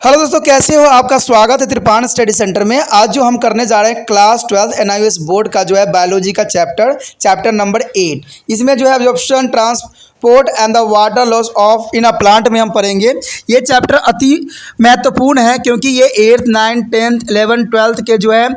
Hello दोस्तों, कैसे हो? आपका स्वागत है त्रिपान स्टडी सेंटर में। आज जो हम करने जा रहे हैं क्लास 12 एनआईओएस बोर्ड का जो है बायोलॉजी का चैप्टर नंबर 8। इसमें जो है absorption, transport and the water loss of in a plant में हम पढ़ेंगे। ये चैप्टर अति महत्वपूर्ण है क्योंकि ये 8th 9th 10th 11th 12th के जो है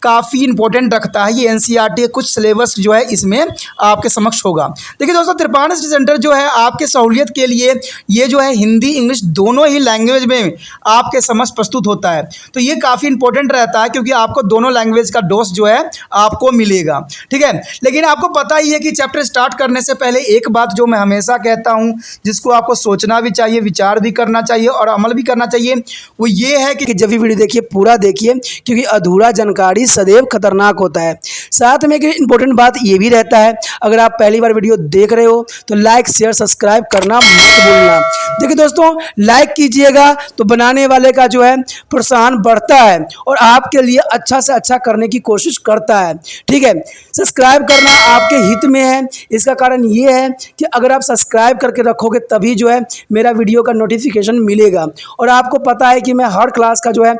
काफ़ी इंपॉर्टेंट रखता है। ये एनसीईआरटी कुछ सिलेबस जो है इसमें आपके समक्ष होगा। देखिए दोस्तों, त्रिपान स्टडी सेंटर जो है आपके सहूलियत के लिए ये जो है हिंदी इंग्लिश दोनों ही लैंग्वेज में आपके समक्ष प्रस्तुत होता है। तो ये काफ़ी इंपॉर्टेंट रहता है क्योंकि आपको दोनों लैंग्वेज का डोज जो है आपको मिलेगा। ठीक है, लेकिन आपको पता ही है कि चैप्टर स्टार्ट करने से पहले एक बात जो मैं हमेशा कहता हूँ, जिसको आपको सोचना भी चाहिए, विचार भी करना चाहिए और अमल भी करना चाहिए, वो ये है कि जब भी वीडियो देखिए पूरा देखिए, क्योंकि अधूरा जानकारी सदैव खतरनाक होता है। साथ में एक इंपॉर्टेंट बात ये भी रहता है, अगर आप पहली बार वीडियो देख रहे हो तो लाइक शेयर सब्सक्राइब करना मत भूलना। देखिए दोस्तों, लाइक कीजिएगा तो बनाने वाले का जो है प्रोत्साहन बढ़ता है और आपके लिए अच्छा से अच्छा करने की कोशिश करता है। ठीक है, सब्सक्राइब करना आपके हित में है। इसका कारण ये है कि अगर आप सब्सक्राइब करके रखोगे तभी जो है मेरा वीडियो का नोटिफिकेशन मिलेगा। और आपको पता है कि मैं हर क्लास का जो है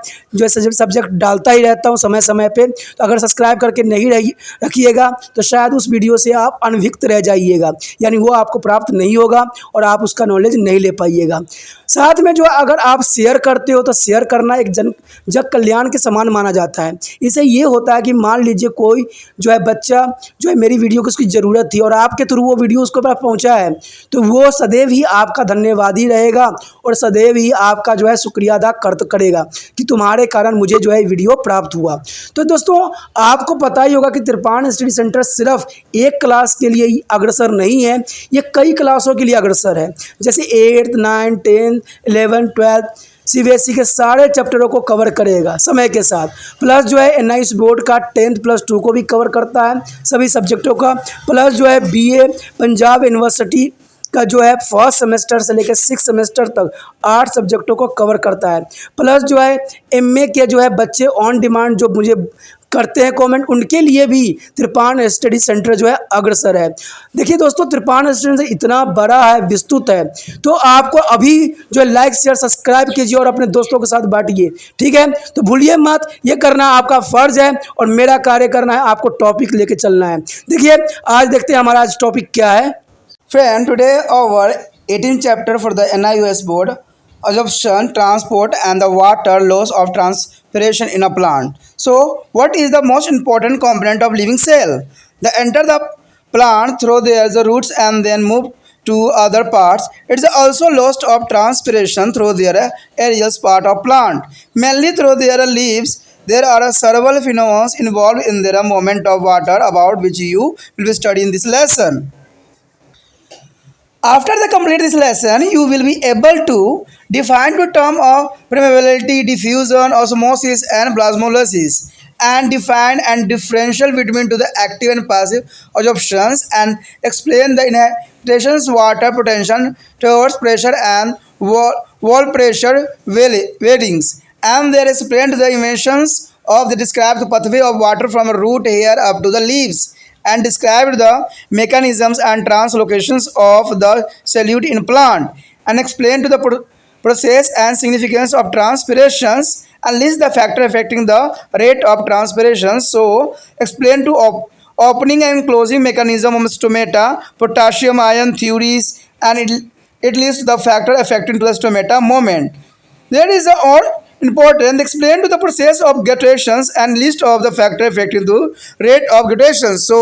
सब्जेक्ट डालता ही रहता हूँ समय समय पे। तो अगर सब्सक्राइब करके नहीं रखिएगा तो शायद उस वीडियो से आप अनभिज्ञ रह जाइएगा, यानी वो आपको प्राप्त नहीं होगा और आप उसका नॉलेज नहीं ले पाइएगा। साथ में जो अगर आप शेयर करते हो तो शेयर करना एक जग कल्याण के समान माना जाता है। इससे ये होता है कि मान लीजिए कोई जो है बच्चा जो है मेरी वीडियो को उसकी ज़रूरत थी और आपके थ्रू वो वीडियो उसको पास पहुंचा है, तो वो सदैव ही आपका धन्यवादी रहेगा और सदैव ही आपका जो है शुक्रिया अदा करेगा कि तुम्हारे कारण मुझे जो है वीडियो प्राप्त हुआ। तो दोस्तों, आपको पता ही होगा कि त्रिपान स्टडी सेंटर सिर्फ एक क्लास के लिए ही अग्रसर नहीं है, ये कई क्लासों के लिए अग्रसर है। जैसे 8th 9th 10th 11th 12th CBSE के सारे चैप्टरों को कवर करेगा समय के साथ। प्लस जो है एनआईओएस बोर्ड का 10th+2 को भी कवर करता है, सभी सब्जेक्टों का। प्लस जो है बीए पंजाब यूनिवर्सिटी का जो है फर्स्ट सेमेस्टर से लेकर 6th सेमेस्टर तक 8 सब्जेक्टों को कवर करता है। प्लस जो है एमए के जो है बच्चे ऑन डिमांड जो मुझे करते हैं कमेंट, उनके लिए भी त्रिपान स्टडी सेंटर जो है अग्रसर है। देखिए दोस्तों, त्रिपान स्टडी सेंटर इतना बड़ा है, विस्तृत है, तो आपको अभी जो है लाइक शेयर सब्सक्राइब कीजिए और अपने दोस्तों के साथ बांटिए। ठीक है, तो भूलिए मत, ये करना आपका फर्ज है और मेरा कार्य करना है आपको टॉपिक लेके चलना है। देखिए आज देखते हैं हमारा आज टॉपिक क्या है। Friend, today our 18th chapter for the NIOS board, absorption, transport and the water loss of transpiration in a plant. So what is the most important component of living cell? They enter the plant through their roots and then move to other parts. It's also loss of transpiration through their aerial part of plant, mainly through their leaves. There are several phenomena involved in their movement of water about which you will be studying this lesson. After the complete this lesson, you will be able to define the term of permeability, diffusion, osmosis, and plasmolysis, and define and differential between to the active and passive absorptions, and explain the inhabitations, water potential towards pressure and wall pressure weightings, and there explain the emissions of the described pathway of water from a root hair up to the leaves, and described the mechanisms and translocations of the solute in plant, and explained to the process and significance of transpirations, and list the factor affecting the rate of transpiration. So explain to opening and closing mechanism of stomata, potassium ion theories, and it lists the factor affecting to the stomata movement. There is a all important explain to the process of gutations and list of the factor affecting the rate of gutation. So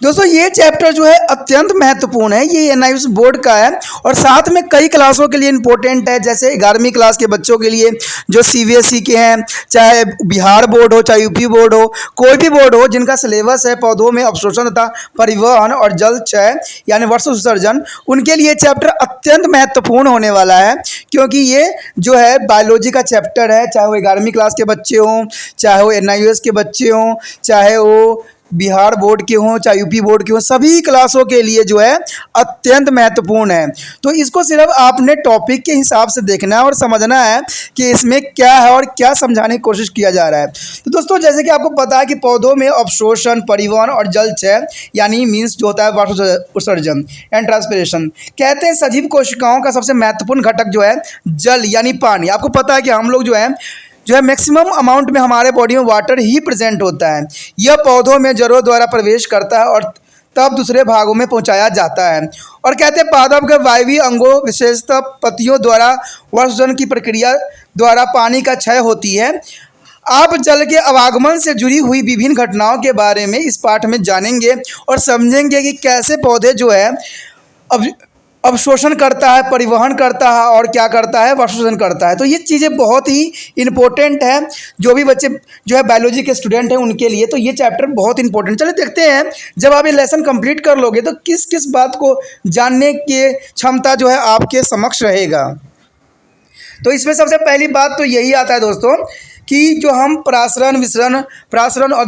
दोस्तों, ये chapter जो है अत्यंत महत्वपूर्ण है, ये NIOS board का है और साथ में कई क्लासों के लिए इम्पोर्टेंट है। जैसे 11वीं क्लास के बच्चों के लिए जो सीबीएसई के हैं, चाहे बिहार बोर्ड हो, चाहे यूपी बोर्ड हो, कोई भी बोर्ड हो जिनका सिलेबस है पौधों में अवशोषण तथा परिवहन और जल क्षय यानी वर्षा उत्सर्जन, उनके लिए चैप्टर अत्यंत महत्वपूर्ण होने वाला है क्योंकि ये जो है बायोलॉजी का चैप्टर है। चाहे वो 11वीं क्लास के बच्चे हों, चाहे वो एनआईओएस के बच्चे हों, चाहे वो बिहार बोर्ड के हों चाहे यूपी बोर्ड के हों, सभी क्लासों के लिए जो है अत्यंत महत्वपूर्ण है। तो इसको सिर्फ आपने टॉपिक के हिसाब से देखना है और समझना है कि इसमें क्या है और क्या समझाने की कोशिश किया जा रहा है। तो दोस्तों जैसे कि आपको पता है कि पौधों में अवशोषण, परिवहन और जलचय यानी मीन्स जो होता है वाष्प उत्सर्जन एंड ट्रांसपिरेशन, कहते हैं सजीव कोशिकाओं का सबसे महत्वपूर्ण घटक जो है जल यानी पानी। आपको पता है कि हम लोग जो है मैक्सिमम अमाउंट में हमारे बॉडी में वाटर ही प्रेजेंट होता है। यह पौधों में जड़ों द्वारा प्रवेश करता है और तब दूसरे भागों में पहुंचाया जाता है। और कहते हैं पादप के वायवीय अंगों विशेषतः पत्तियों द्वारा वर्षजन की प्रक्रिया द्वारा पानी का क्षय होती है। आप जल के आवागमन से जुड़ी हुई विभिन्न घटनाओं के बारे में इस पाठ में जानेंगे और समझेंगे कि कैसे पौधे जो है अवशोषण करता है, परिवहन करता है और क्या करता है, अवशोषण करता है। तो ये चीज़ें बहुत ही इम्पोर्टेंट है जो भी बच्चे जो है बायोलॉजी के स्टूडेंट हैं उनके लिए। तो ये चैप्टर बहुत इंपॉर्टेंट। चलिए देखते हैं जब आप ये लेसन कंप्लीट कर लोगे तो किस किस बात को जानने की क्षमता जो है आपके समक्ष रहेगा। तो इसमें सबसे पहली बात तो यही आता है दोस्तों कि जो हम प्रासरण और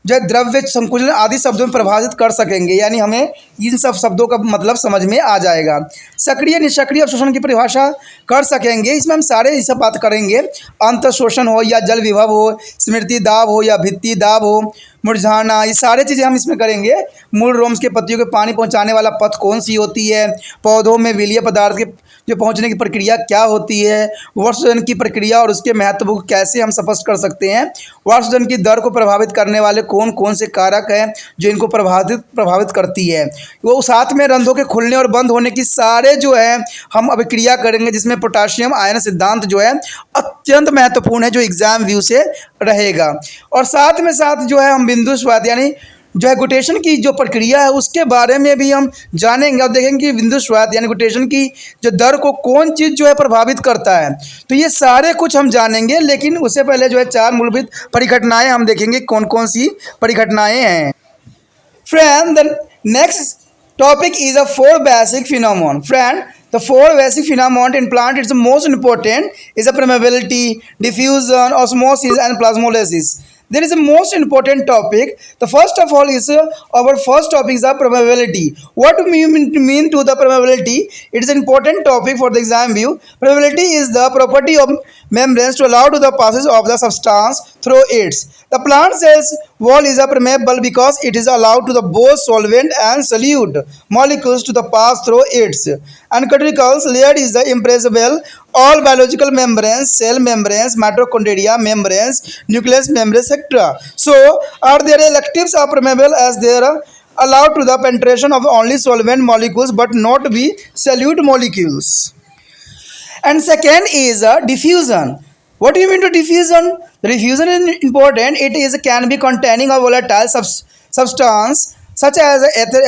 जो द्रव्य संकुचन आदि शब्दों में परिभाषित कर सकेंगे, यानी हमें इन सब शब्दों का मतलब समझ में आ जाएगा। सक्रिय निष्क्रिय अवशोषण की परिभाषा कर सकेंगे, इसमें हम सारे ये सब बात करेंगे। अंतःशोषण हो या जल विभव हो, स्मृति दाब हो या भित्ति दाब हो, मुरझाना, ये सारे चीज़ें हम इसमें करेंगे। मूल रोम्स के पत्तियों के पानी पहुंचाने वाला पथ कौन सी होती है, पौधों में विलीय पदार्थ के जो पहुंचने की प्रक्रिया क्या होती है, वर्षजन की प्रक्रिया और उसके महत्व को कैसे हम स्पष्ट कर सकते हैं, वर्षजन की दर को प्रभावित करने वाले कौन कौन से कारक हैं जो इनको प्रभावित करती है, वो साथ में रंध्रों के खुलने और बंद होने की सारे जो है हम अभिक्रिया करेंगे, जिसमें पोटाशियम आयन सिद्धांत जो है अत्यंत महत्वपूर्ण है जो एग्जाम व्यू से रहेगा। और साथ में साथ जो है हम बिंदु स्वाद यानी जो है गुटेशन की जो प्रक्रिया है उसके बारे में भी हम जानेंगे और देखेंगे कि बिंदु स्वाद यानी गुटेशन की जो दर को कौन चीज़ जो है प्रभावित करता है। तो ये सारे कुछ हम जानेंगे, लेकिन उससे पहले जो है 4 मूलभूत परिघटनाएं हम देखेंगे कौन कौन सी परिघटनाएं हैं। Friend the next topic is a 4 basic phenomenon. Friend the 4 basic phenomena in plant, it's the most important is a permeability, diffusion, osmosis and plasmolysis. There is a most important topic. The first of all is our first topic is the permeability. What do you mean to the permeability? It is an important topic for the exam view. Permeability is the property of membranes to allow to the passage of the substance through its. The plant cell's wall is permeable because it is allowed to the both solvent and solute molecules to the pass through its. And corticals layer is the impressible. All biological membranes, cell membranes, mitochondria membranes, nucleus membranes, etc. So, are there electives are permeable as they are allowed to the penetration of only solvent molecules but not be solute molecules. And second is diffusion. What do you mean to diffusion? The diffusion is important. It is can be containing a volatile substance such as ethyl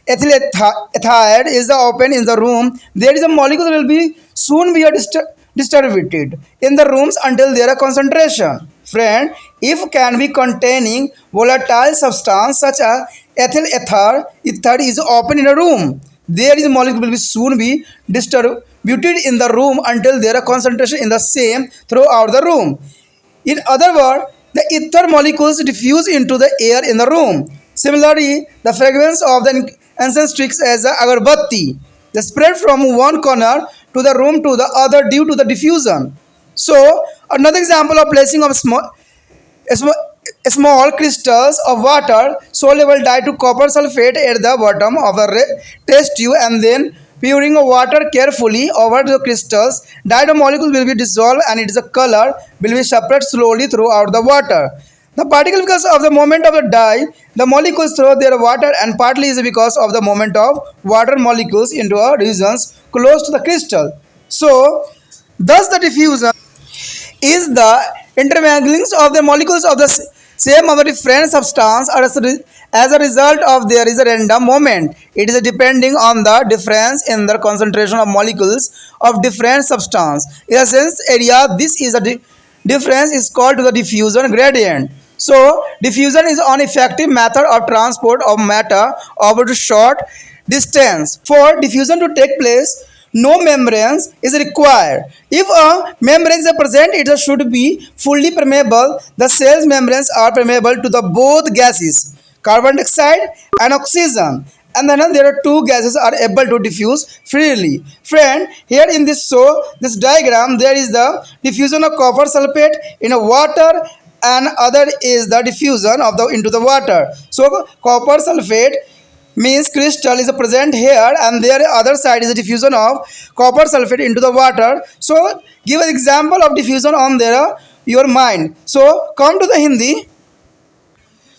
ethyl is the open in the room. There is a molecule will be soon be distributed in the rooms until their concentration. Friend, if can be containing volatile substance such as ethyl ether is open in a room, there is a molecule will be soon be distributed in the room until their concentration in the same throughout the room. In other words, the ether molecules diffuse into the air in the room. Similarly, the fragrance of the incense sticks as a agarbatti. They spread from one corner to the room to the other due to the diffusion. So, another example of placing of small crystals of water soluble dye to copper sulfate at the bottom of a test tube and then pouring water carefully over the crystals, dyed molecules will be dissolved and its color will be separated slowly throughout the water. The particle because of the movement of the dye, the molecules through their water and partly is because of the movement of water molecules into a regions close to the crystal. So, thus the diffusion is the intermingling of the molecules of the same of a different substance or as a result of there is a random moment. It is depending on the difference in the concentration of molecules of different substance. In a sense area, this is a difference is called the diffusion gradient. So, diffusion is an effective method of transport of matter over a short distance. For diffusion to take place, no membranes is required. If a membrane is present, it should be fully permeable. The cell's membranes are permeable to the both gases. carbon dioxide and oxygen. And then there are two gases are able to diffuse freely. Friend, here in this diagram, there is the diffusion of copper sulfate in a water, and other is the diffusion of the into the water. So copper sulfate means crystal is present here, and there other side is the diffusion of copper sulfate into the water. So give an example of diffusion on there your mind. So come to the Hindi.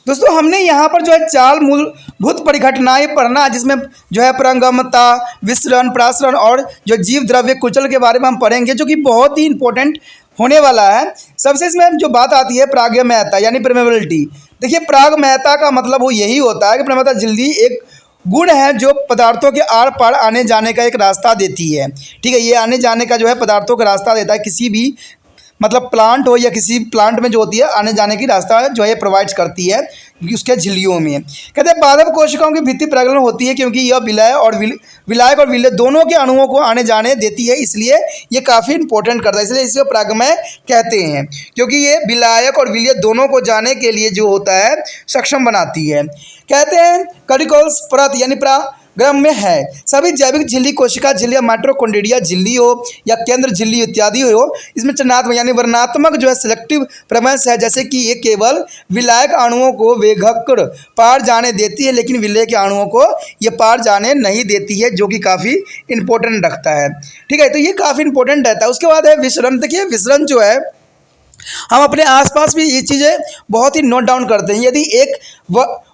दोस्तों हमने यहाँ पर जो है चार मूलभूत परिघटनाएं पढ़ना, जिसमें जो है परंगमता, विसरण, प्रासरण और जो जीव द्रव्य कुचल के बारे में हम पढ़ेंगे, जो कि बहुत ही इंपॉर्टेंट होने वाला है। सबसे इसमें जो बात आती है प्रागम्यता यानी परमेबिलिटी। देखिए प्रागम्यता का मतलब वो यही होता है कि परमेबिलिटी जल्दी एक गुण है जो पदार्थों के आर पार आने जाने का एक रास्ता देती है। ठीक है, ये आने जाने का जो है पदार्थों का रास्ता देता है, किसी भी मतलब प्लांट हो या किसी प्लांट में जो होती है आने जाने की रास्ता जो है प्रोवाइड करती है उसके झिल्लियों में। कहते हैं पादप कोशिकाओं की भित्ति प्रगलन होती है क्योंकि यह विलायक और विलय दोनों के अणुओं को आने जाने देती है, इसलिए ये काफ़ी इंपॉर्टेंट करता है, इसलिए इसे प्रागमय कहते हैं, क्योंकि ये विलायक और विलय दोनों को जाने के लिए जो होता है सक्षम बनाती है। कहते हैं कडिकल्स परत यानी ग्रम में है। सभी जैविक झिल्ली, कोशिका झिल्ली या माइटोकॉन्ड्रिया झिल्ली हो या केंद्र झिल्ली इत्यादि हो, इसमें चयनात्मक यानी वर्णात्मक जो है सिलेक्टिव प्रमंश है, जैसे कि ये केवल विलायक अणुओं को वेगक्र पार जाने देती है, लेकिन विलय के अणुओं को ये पार जाने नहीं देती है, जो कि काफ़ी इंपॉर्टेंट रखता है। ठीक है, तो ये काफ़ी इंपॉर्टेंट रहता है। उसके बाद है विसरण। देखिए विसरण जो है हम अपने आसपास भी ये चीज़ें बहुत ही नोट डाउन करते हैं। यदि एक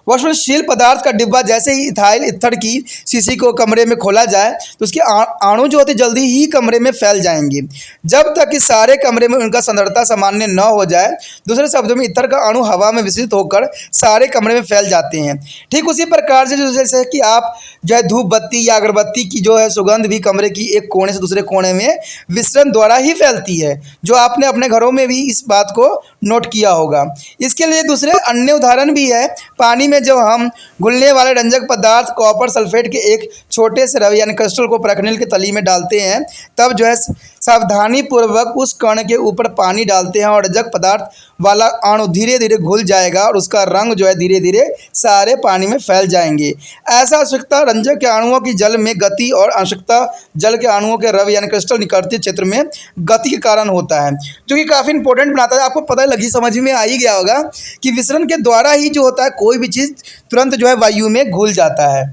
वस्तुशील पदार्थ का डिब्बा जैसे ही इथाइल ईथर की शीशी को कमरे में खोला जाए तो उसके अणु जो होते जल्दी ही कमरे में फैल जाएंगे, जब तक कि सारे कमरे में उनका सांद्रता सामान्य न हो जाए। दूसरे शब्दों में ईथर का अणु हवा में विस्तृत होकर सारे कमरे में फैल जाते हैं। ठीक उसी प्रकार से जैसे कि आप जो है धूप बत्ती या अगरबत्ती की जो है सुगंध भी कमरे की एक कोने से दूसरे कोने में विसरण द्वारा ही फैलती है, जो आपने अपने घरों में भी इस बात को नोट किया होगा। इसके लिए दूसरे अन्य उदाहरण भी है। पानी में जब हम घुलने वाले रंजक पदार्थ कॉपर सल्फेट के एक छोटे से रवि यानी क्रिस्टल को प्रखनिल के तली में डालते हैं, तब जो है सावधानी पूर्वक उस कण के ऊपर पानी डालते हैं और रंजक पदार्थ वाला अणु धीरे धीरे घुल जाएगा और उसका रंग जो है धीरे धीरे सारे पानी में फैल जाएंगे। ऐसा आवश्यकता रंजक के अणुओं की जल में गति और आवश्यकता जल के अणुओं के रवि यानी क्रिस्टल निकटवर्ती क्षेत्र में गति के कारण होता है, जो कि काफ़ी इंपॉर्टेंट बनाता है। आपको पता लगी समझ में आ ही गया होगा कि विसरण के द्वारा ही जो होता है कोई भी चीज़ तुरंत जो है वायु में घुल जाता है।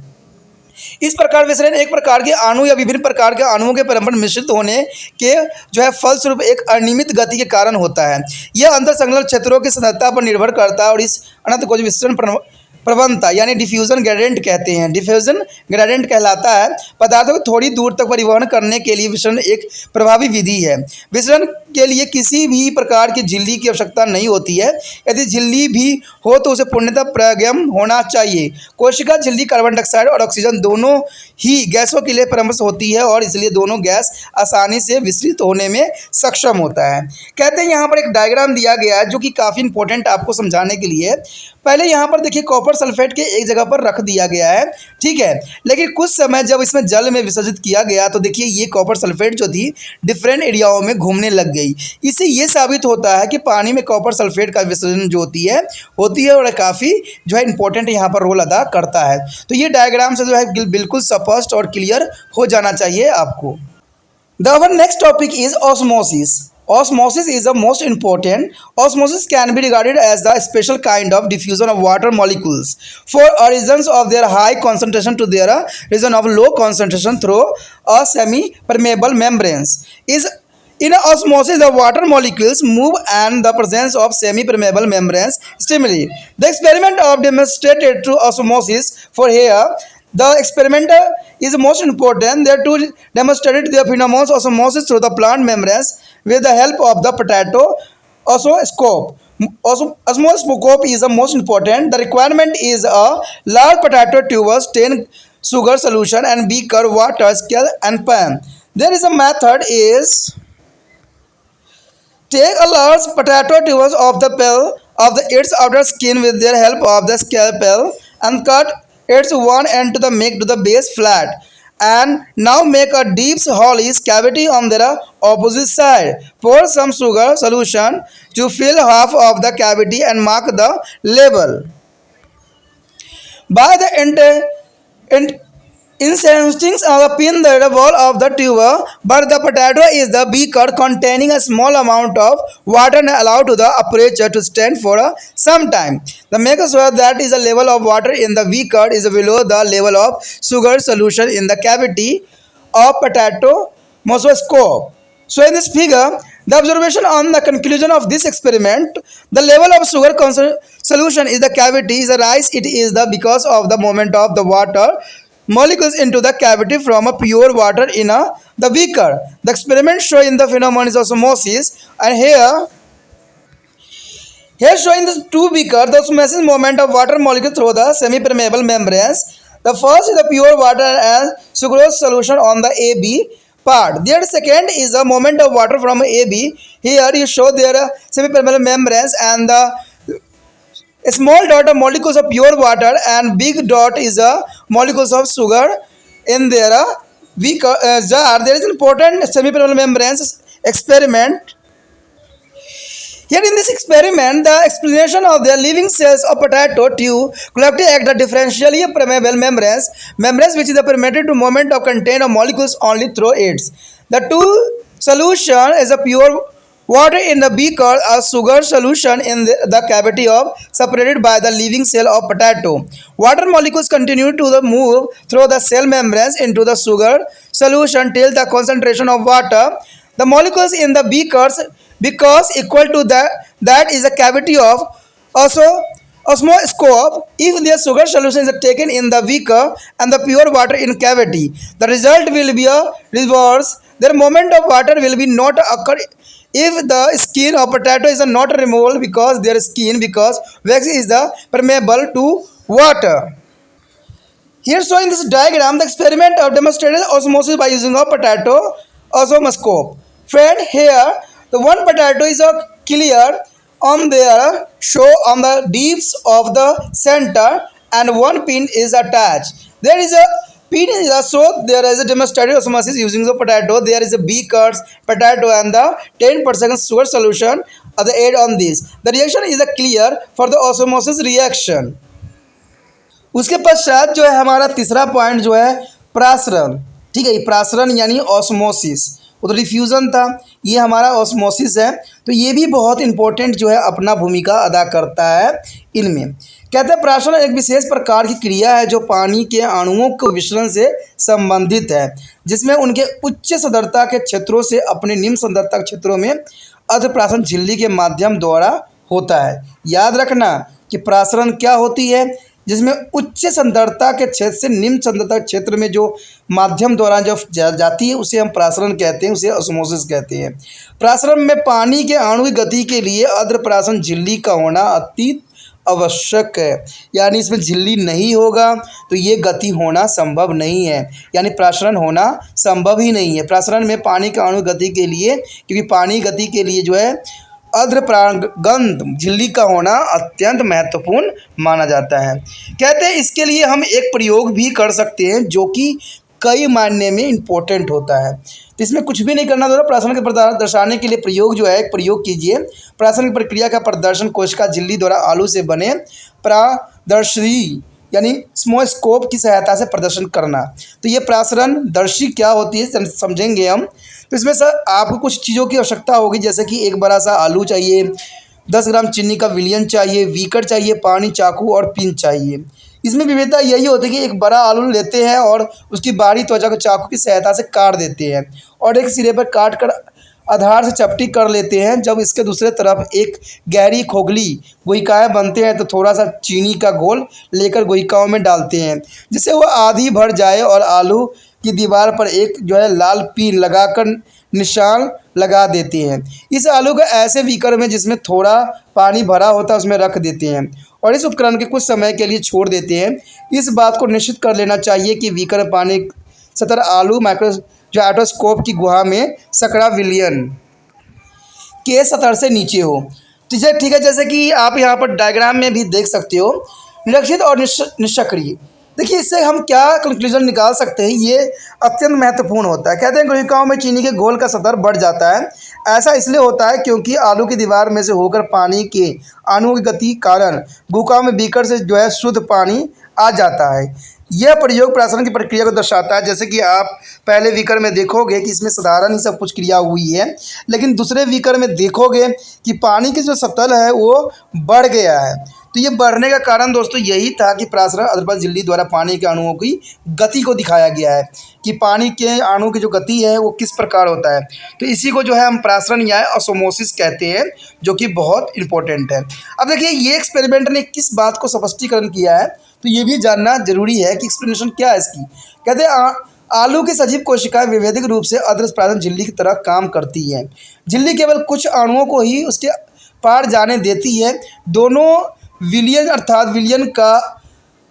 इस प्रकार विसरण एक प्रकार के अणु या विभिन्न प्रकार के अणुओं के परस्पर मिश्रित होने के जो है फलस्वरूप एक अनियमित गति के कारण होता है। यह अंतर संलग्न क्षेत्रों की सांद्रता पर निर्भर करता है और इस अनंत को विसरण प्रवणता यानी डिफ्यूजन ग्रेडियंट कहते हैं। डिफ्यूजन ग्रेडियंट कहलाता है पदार्थों को थोड़ी दूर तक परिवहन करने के लिए विसरण एक प्रभावी विधि है। विसरण के लिए किसी भी प्रकार की झिल्ली की आवश्यकता नहीं होती है। यदि झिल्ली भी हो तो उसे पूर्णतः प्रगम होना चाहिए। कोशिका झिल्ली कार्बन डाइऑक्साइड और ऑक्सीजन दोनों ही गैसों के लिए परमश होती है और इसलिए दोनों गैस आसानी से विस्तृत होने में सक्षम होता है। कहते हैं यहाँ पर एक डायग्राम दिया गया है जो कि काफ़ी इंपॉर्टेंट आपको समझाने के लिए। पहले यहाँ पर देखिए कॉपर सल्फेट के एक जगह पर रख दिया गया है, ठीक है, लेकिन कुछ समय जब इसमें जल में विसर्जित किया गया तो देखिए ये कॉपर सल्फेट जो थी डिफरेंट एरियाओं में घूमने लग गई। इससे ये साबित होता है कि पानी में कॉपर सल्फेट का विसर्जन जो होती है और काफ़ी जो है इंपॉर्टेंट यहाँ पर रोल अदा करता है। तो ये डायग्राम से जो है बिल्कुल स्पष्ट और क्लियर हो जाना चाहिए आपको। The next topic is osmosis. Osmosis is the most important. Osmosis can be regarded as the special kind of diffusion of water molecules for regions of their high concentration to their region of low concentration through a semi-permeable membranes. In osmosis, the water molecules move and the presence of semi-permeable membranes stimulate. The experiment of demonstrated through osmosis for here. The experiment is most important. There to demonstrate the phenomenon of osmosis through the plant membranes with the help of the potato oscilloscope. Oscilloscope is the most important. The requirement is a large potato tubes, 10 sugar solution and beaker, water, scale and pan. There is a method is take a large potato tubes of the peel of its outer skin with the help of the scalpel and cut its one end to make to the base flat, and now make a deep hollow cavity on the opposite side. Pour some sugar solution to fill half of the cavity and mark the label. By the inserting of the pin the wall of the tube, but the potato is the beaker containing a small amount of water and allowed to the aperture to stand for some time. The make sure that is the level of water in the beaker is below the level of sugar solution in the cavity of potato microscope. So in this figure, the observation on the conclusion of this experiment, the level of sugar solution is the cavity is a rise. It is the because of the movement of the water molecules into the cavity from a pure water in the beaker. The experiment showing the phenomenon is osmosis, and here showing the two beakers, the osmosis movement of water molecule through the semi-permeable membranes. The first is the pure water and sucrose solution on the AB part. Their second is the movement of water from AB. Here you show their semi-permeable membranes and the a small dot of molecules of pure water and big dot is a molecules of sugar in their jar. There is an important semi-permeable membranes experiment. Here in this experiment, the explanation of the living cells of potato tube collectively act the differentially permeable membranes which is the permitted to movement of contain of molecules only through its. The two solution is a pure water in the beaker, a sugar solution in the cavity of separated by the living cell of potato. Water molecules continue to move through the cell membranes into the sugar solution till the concentration of water. The molecules in the beakers because equal to that is a cavity of also osmoscope. If the sugar solution is taken in the beaker and the pure water in cavity, the result will be a reverse. The movement of water will be not occur if the skin of potato is not removable because their skin because wax is the permeable to water. Here showing this diagram, the experiment of demonstrated osmosis by using a potato osmoscope. Friend, here the one potato is clear on their show on the deeps of the center and one pin is attached. There is a pin is also there is a demonstrated osmosis using the potato. There is a beakers, potato and the 10% sugar solution at the end on this. The reaction is a clear for the osmosis reaction. उसके पश्चात जो है हमारा तीसरा point जो है प्रासरण, ठीक है, प्रासरण यानी ऑस्मोसिस, वो तो डिफ्यूज़न था, ये हमारा ऑस्मोसिस है। तो ये भी बहुत इंपॉर्टेंट जो है अपना भूमिका अदा करता है इनमें। कहते हैं प्रासरण एक विशेष प्रकार की क्रिया है जो पानी के अणुओं के विचलन से संबंधित है, जिसमें उनके उच्च सांद्रता के क्षेत्रों से अपने निम्न सांद्रता के क्षेत्रों में अधप्रासन झिल्ली के माध्यम द्वारा होता है। याद रखना कि प्रासरण क्या होती है, जिसमें उच्च सांद्रता के क्षेत्र से निम्न सांद्रता क्षेत्र में जो माध्यम द्वारा जो जाती है उसे हम प्रासरण कहते हैं, उसे ऑस्मोसिस कहते हैं। प्रासरण में पानी के अणु की गति के लिए अधप्रासन झिल्ली का होना अति आवश्यक है, यानी इसमें झिल्ली नहीं होगा तो ये गति होना संभव नहीं है, यानी प्रासरण होना संभव ही नहीं है। प्रासरण में पानी का अणु गति के लिए, क्योंकि पानी गति के लिए जो है अधप्रागंध झिल्ली का होना अत्यंत महत्वपूर्ण माना जाता है। कहते हैं इसके लिए हम एक प्रयोग भी कर सकते हैं जो कि कई मायने में इम्पोर्टेंट होता है। तो इसमें कुछ भी नहीं करना, दोस्तों प्रासरण के दर्शाने के लिए प्रयोग जो है एक प्रयोग कीजिए। प्रासरण की प्रक्रिया का प्रदर्शन कोशिका झिल्ली द्वारा आलू से बने प्रादर्शी यानी स्मोस्कोप की सहायता से प्रदर्शन करना। तो ये प्रासरण दर्शी क्या होती है समझेंगे हम। तो इसमें सर आपको कुछ चीज़ों की आवश्यकता होगी, जैसे कि एक बड़ा सा आलू चाहिए, 10 ग्राम चीनी का विलयन चाहिए, बीकर चाहिए, पानी, चाकू और पिन चाहिए। इसमें विविधता यही होती है कि एक बड़ा आलू लेते हैं और उसकी बाहरी त्वचा को चाकू की सहायता से काट देते हैं और एक सिरे पर काट कर आधार से चपटी कर लेते हैं। जब इसके दूसरे तरफ एक गहरी खोखली गुहिकाएँ बनते हैं तो थोड़ा सा चीनी का घोल लेकर गुहिकाओं में डालते हैं जिससे वह आधी भर जाए और आलू की दीवार पर एक जो है लाल पिन लगाकर निशान लगा देते हैं। इस आलू को ऐसे बीकर में जिसमें थोड़ा पानी भरा होता है उसमें रख देते हैं और इस उपकरण के कुछ समय के लिए छोड़ देते हैं। इस बात को निश्चित कर लेना चाहिए कि बीकर में पानी सतर आलू माइक्रोस्कोप की गुहा में सकड़ा विलयन के सतर से नीचे हो। ठीक है, जैसे कि आप यहाँ पर डायग्राम में भी देख सकते हो, निरक्षित और निष्क्रिय। देखिए इससे हम क्या कंक्लूजन निकाल सकते हैं, ये अत्यंत महत्वपूर्ण होता है। कहते हैं गुहिकाओं में चीनी के घोल का स्तर बढ़ जाता है। ऐसा इसलिए होता है क्योंकि आलू की दीवार में से होकर पानी के अणुओं की गति कारण गुहिकाओं में बीकर से जो है शुद्ध पानी आ जाता है। यह प्रयोग प्रासरण की प्रक्रिया को दर्शाता है। जैसे कि आप पहले विकर में देखोगे कि इसमें साधारण ही सब कुछ क्रिया हुई है, लेकिन दूसरे विकर में देखोगे कि पानी की जो सतह है वो बढ़ गया है। तो ये बढ़ने का कारण दोस्तों यही था कि प्रासरण अद्रपद झिल्ली द्वारा पानी के अणुओं की गति को दिखाया गया है कि पानी के अणु की जो गति है वो किस प्रकार होता है। तो इसी को जो है हम प्रासरण या ऑस्मोसिस कहते हैं, जो कि बहुत इंपॉर्टेंट है। अब देखिए ये एक्सपेरिमेंट ने किस बात को स्पष्टीकरण किया है, तो ये भी जानना जरूरी है कि एक्सप्लेनेशन क्या है इसकी। कहते हैं आलू की सजीव कोशिकाएं विभेदिक रूप से अदृश्य प्रासरण झिल्ली की तरह काम करती हैं। झिल्ली केवल कुछ अणुओं को ही उसके पार जाने देती है। दोनों विलयन अर्थात विलयन का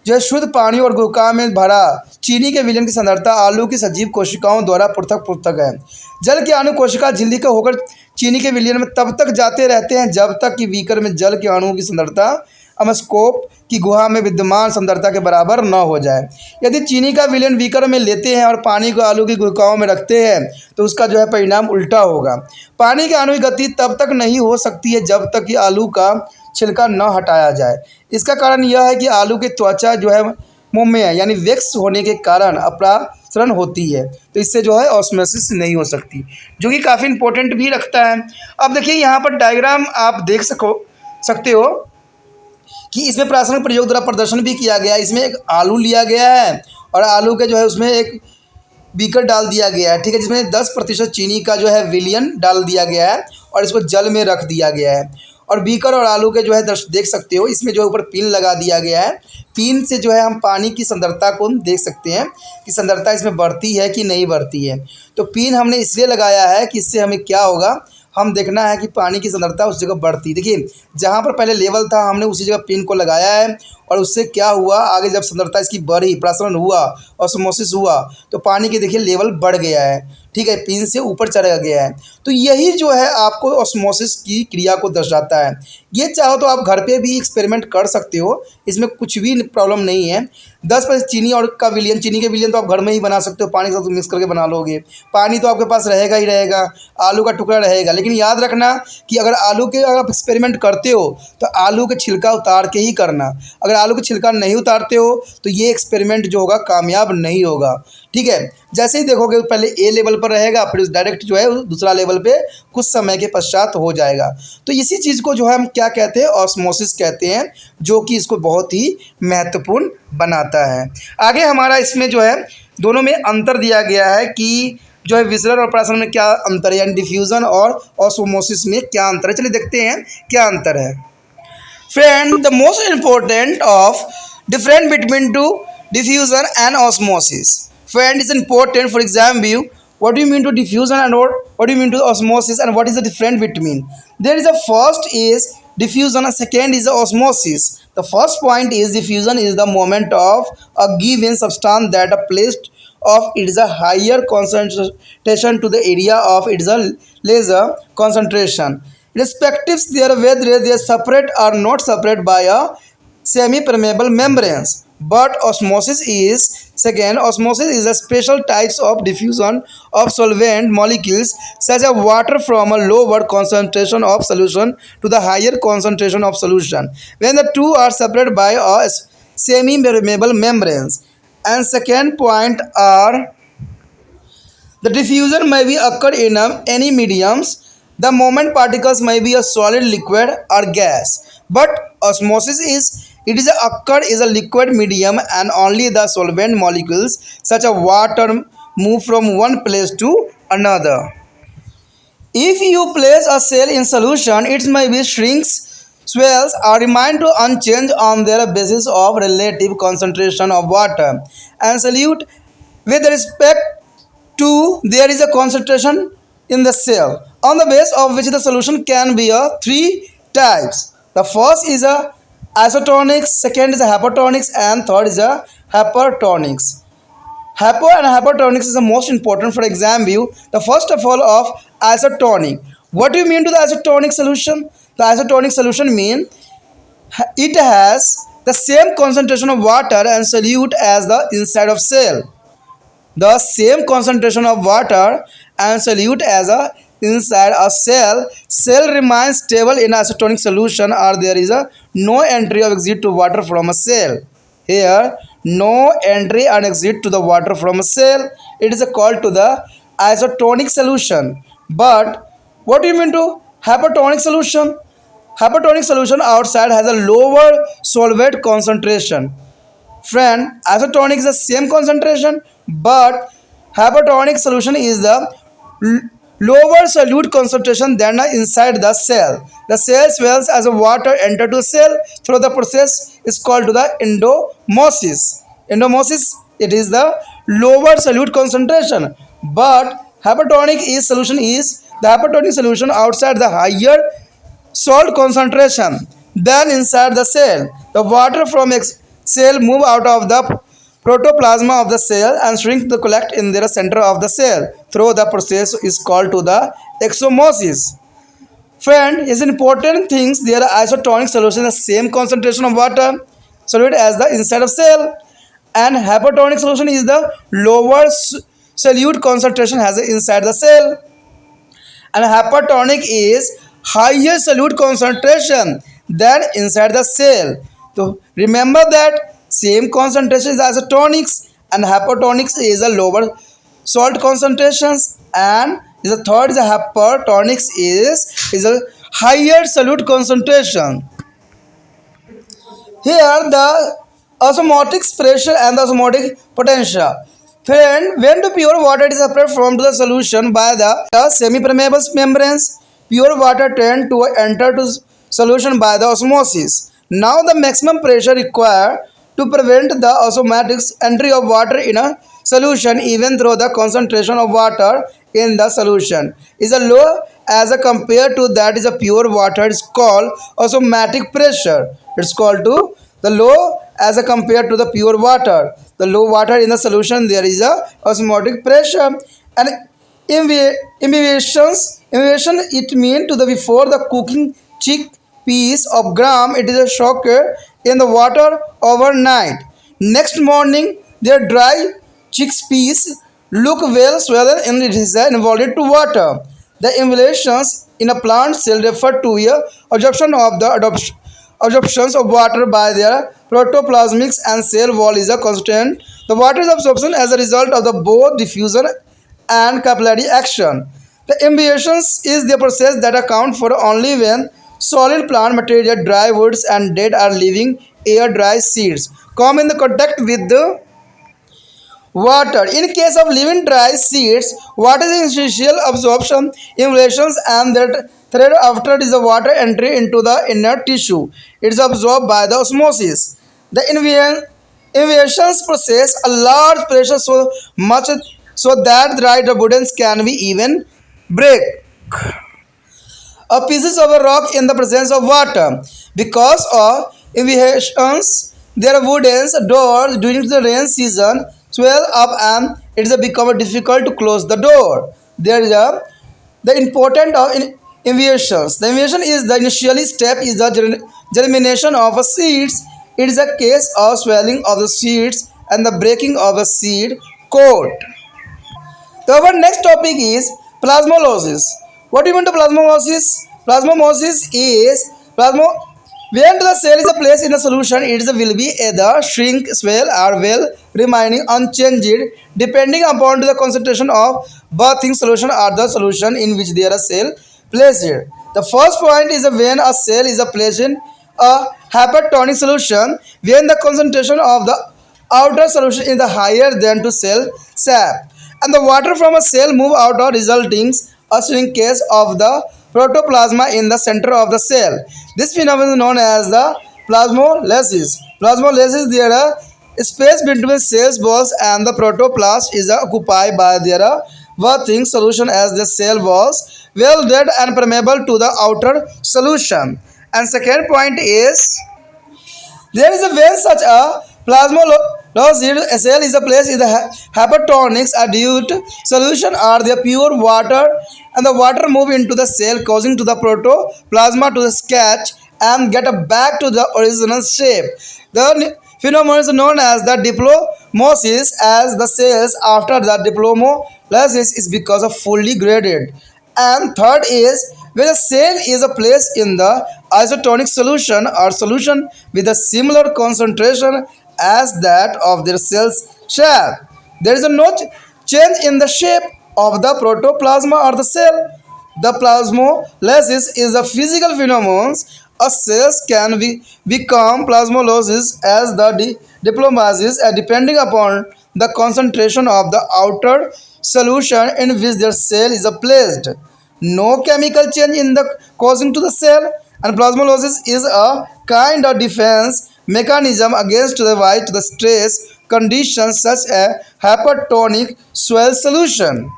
जो है शुद्ध पानी और गुरुका में भरा चीनी के विलयन की सांद्रता आलू की सजीव कोशिकाओं द्वारा पृथक पृथक है। जल के अणु कोशिका झिल्ली का होकर चीनी के विलयन में तब तक जाते रहते हैं जब तक कि बीकर में जल के अणुओं की सांद्रता अमस्कोप की गुहा में विद्यमान सांद्रता के बराबर न हो जाए। यदि चीनी का विलयन बीकर में लेते हैं और पानी को आलू की गुहिकाओं में रखते हैं तो उसका जो है परिणाम उल्टा होगा। पानी के अणु की गति तब तक नहीं हो सकती है जब तक कि आलू का छिलका न हटाया जाए। इसका कारण यह है कि आलू की त्वचा जो है मोम्य यानी वेक्स होने के कारण अपरासरण होती है, तो इससे जो है ऑस्मोसिस नहीं हो सकती, जो कि काफ़ी इंपॉर्टेंट भी रखता है। अब देखिए यहाँ पर डायग्राम आप देख सकते हो कि इसमें प्रासरण प्रयोग द्वारा प्रदर्शन भी किया गया है। इसमें एक आलू लिया गया है और आलू के जो है उसमें एक बीकर डाल दिया गया है, ठीक है, जिसमें 10% चीनी का जो है विलयन डाल दिया गया है और इसको जल में रख दिया गया है। और बीकर और आलू के जो है देख सकते हो इसमें जो ऊपर पिन लगा दिया गया है। पिन से जो है हम पानी की सांद्रता को देख सकते हैं कि सांद्रता इसमें बढ़ती है कि नहीं बढ़ती है। तो पिन हमने इसलिए लगाया है कि इससे हमें क्या होगा, हम देखना है कि पानी की सांद्रता उस जगह बढ़ती है। देखिए जहाँ पर पहले लेवल था हमने उसी जगह पिन को लगाया है और उससे क्या हुआ, आगे जब सांद्रता इसकी बढ़ी, प्रासरण हुआ, ऑस्मोसिस हुआ, तो पानी के देखिए लेवल बढ़ गया है, ठीक है, पिन से ऊपर चढ़ा गया है। तो यही जो है आपको ऑस्मोसिस की क्रिया को दर्शाता है। ये चाहो तो आप घर पे भी एक्सपेरिमेंट कर सकते हो, इसमें कुछ भी प्रॉब्लम नहीं है। 10% चीनी और का विलयन, चीनी के विलयन तो आप घर में ही बना सकते हो, पानी के साथ मिक्स करके बना लोगे। पानी तो आपके पास रहेगा ही रहेगा, आलू का टुकड़ा रहेगा। लेकिन याद रखना कि अगर आलू के अगर आप एक्सपेरिमेंट करते हो तो आलू के छिलका उतार के ही करना। अगर आलू के छिलका नहीं उतारते हो तो ये एक्सपेरिमेंट जो होगा कामयाब नहीं होगा, ठीक है। जैसे ही देखोगे पहले ए लेवल पर रहेगा, फिर डायरेक्ट जो है दूसरा लेवल पे कुछ समय के पश्चात हो जाएगा। तो इसी चीज़ को जो है हम क्या कहते हैं, ऑस्मोसिस कहते हैं, जो कि इसको बहुत ही महत्वपूर्ण बनाता है। आगे हमारा इसमें जो है दोनों में अंतर दिया गया है कि जो है विसरण और प्रासरण में क्या अंतर है, यानी डिफ्यूज़न और ऑस्मोसिस में क्या अंतर है। चलिए देखते हैं क्या अंतर है। Friend, the most important of different between two diffusion and osmosis. Friend, is important. For example, what do you mean to diffusion and what do you mean to osmosis, and what is the difference between? There is a first is diffusion and second is the osmosis. The first point is diffusion is the moment of a given substance that a placed of its a higher concentration to the area of its a lesser concentration. Respectives there whether they separate or not separate by a semi-permeable membranes. But osmosis is second. Osmosis is a special types of diffusion of solvent molecules such as water from a lower concentration of solution to the higher concentration of solution when the two are separated by a semi-permeable membranes. And second point are the diffusion may be occur in any mediums. The moment particles may be a solid, liquid or gas. But osmosis is it is occur is a liquid medium and only the solvent molecules such as water move from one place to another. If you place a cell in solution, it may be shrinks, swells or remain to unchanged on their basis of relative concentration of water and solute with respect to there is a concentration in the cell on the base of which the solution can be a three types. The first is a isotonics, second is a hypertonics, and third is a hypertonics. Hypo and hypertonics is the most important. For example, the first of all of isotonic. What do you mean to the isotonic solution? The isotonic solution mean it has the same concentration of water and solute as the inside of cell. The same concentration of water and solute as a inside a cell remains stable in isotonic solution or there is a no entry or exit to water from a cell. Here, no entry and exit to the water from a cell. It is called to the isotonic solution. But what do you mean to hypertonic solution? Hypertonic solution outside has a lower solvent concentration. Friend, isotonic is the same concentration, but hypertonic solution is the lower solute concentration than inside the cell. The cell swells as water enter to cell through the process is called to the endomosis. Endomosis, it is the lower solute concentration, but hypertonic is solution is the hypertonic solution outside the higher salt concentration than inside the cell. The water from cell move out of the protoplasma of the cell and shrink to collect in the center of the cell. Through the process is called to the exomosis. Friend, is important things there are isotonic solution the same concentration of water solid as the inside of cell, and hypertonic solution is the lower solute concentration has inside the cell, and hypertonic is higher solute concentration than inside the cell. So remember that same concentration is isotonics and hypertonics is a lower salt concentrations, and the third is a hypertonics is a higher solute concentration. Here the osmotic pressure and the osmotic potential. Friend, when the pure water is separated from the solution by the semi-permeable membranes, pure water tend to enter to solution by the osmosis. Now the maximum pressure required to prevent the osmotic entry of water in a solution even though the concentration of water in the solution is a low as a compared to that is a pure water is called osmotic pressure. It's called to the low as a compared to the pure water. The low water in the solution there is a osmotic pressure, and immersion it mean to the before the cooking chickpeas of gram it is a shocker in the water overnight. Next morning their dry chickpeas look well swollen and it is involved to water. The emulations in a plant cell refer to a absorptions of water by their protoplasmics and cell wall is a constant. The water's absorption as a result of the both diffusion and capillary action. The imbibitions is the process that account for only when solid plant material, dry woods and dead are living air dry seeds come in the contact with the water. In case of living dry seeds, water is initial absorption, emulations, and that thread after is the water entry into the inner tissue. It is absorbed by the osmosis. The invasions process a large pressure so much so that dry abundance can be even break a pieces of a rock in the presence of water. Because of invasions, their wooden doors during the rain season swell up and it is become difficult to close the door. There is a the important of invasions. The invasion is the initial step is the germination of a seeds. It is a case of swelling of the seeds and the breaking of a seed coat. So our next topic is plasmolysis. What do you mean to plasmolysis? Plasmolysis is plasmo. When the cell is placed in a solution, it will be either shrink, swell, or will remaining unchanged depending upon the concentration of bathing solution or the solution in which there is cell placed. The first point is when a cell is placed in a hypertonic solution, when the concentration of the outer solution is the higher than to cell sap and the water from a cell move out or resulting a shrinkage of the protoplasma in the center of the cell. This phenomenon is known as the plasmolysis. Plasmolysis there are space between cells walls and the protoplast is occupied by their working solution as the cell walls well dead and permeable to the outer solution. And second point is there is a when such a plasmalosid cell is a place in the hypertonics are dilute solution or the pure water and the water move into the cell causing to the protoplasma to sketch and get back to the original shape. The phenomenon is known as the diplomosis as the cells after the diplomolysis is because of fully graded. And third is when a cell is placed in the isotonic solution or solution with a similar concentration as that of their cell's shape. There is no change in the shape of the protoplasma or the cell. The plasmolysis is a physical phenomenon. A cells can become plasmolysis as the diplomasis depending upon the concentration of the outer solution in which their cell is placed. No chemical change in the causing to the cell, and plasmolysis is a kind of defense mechanism against the white the stress conditions such as hypertonic swell solution.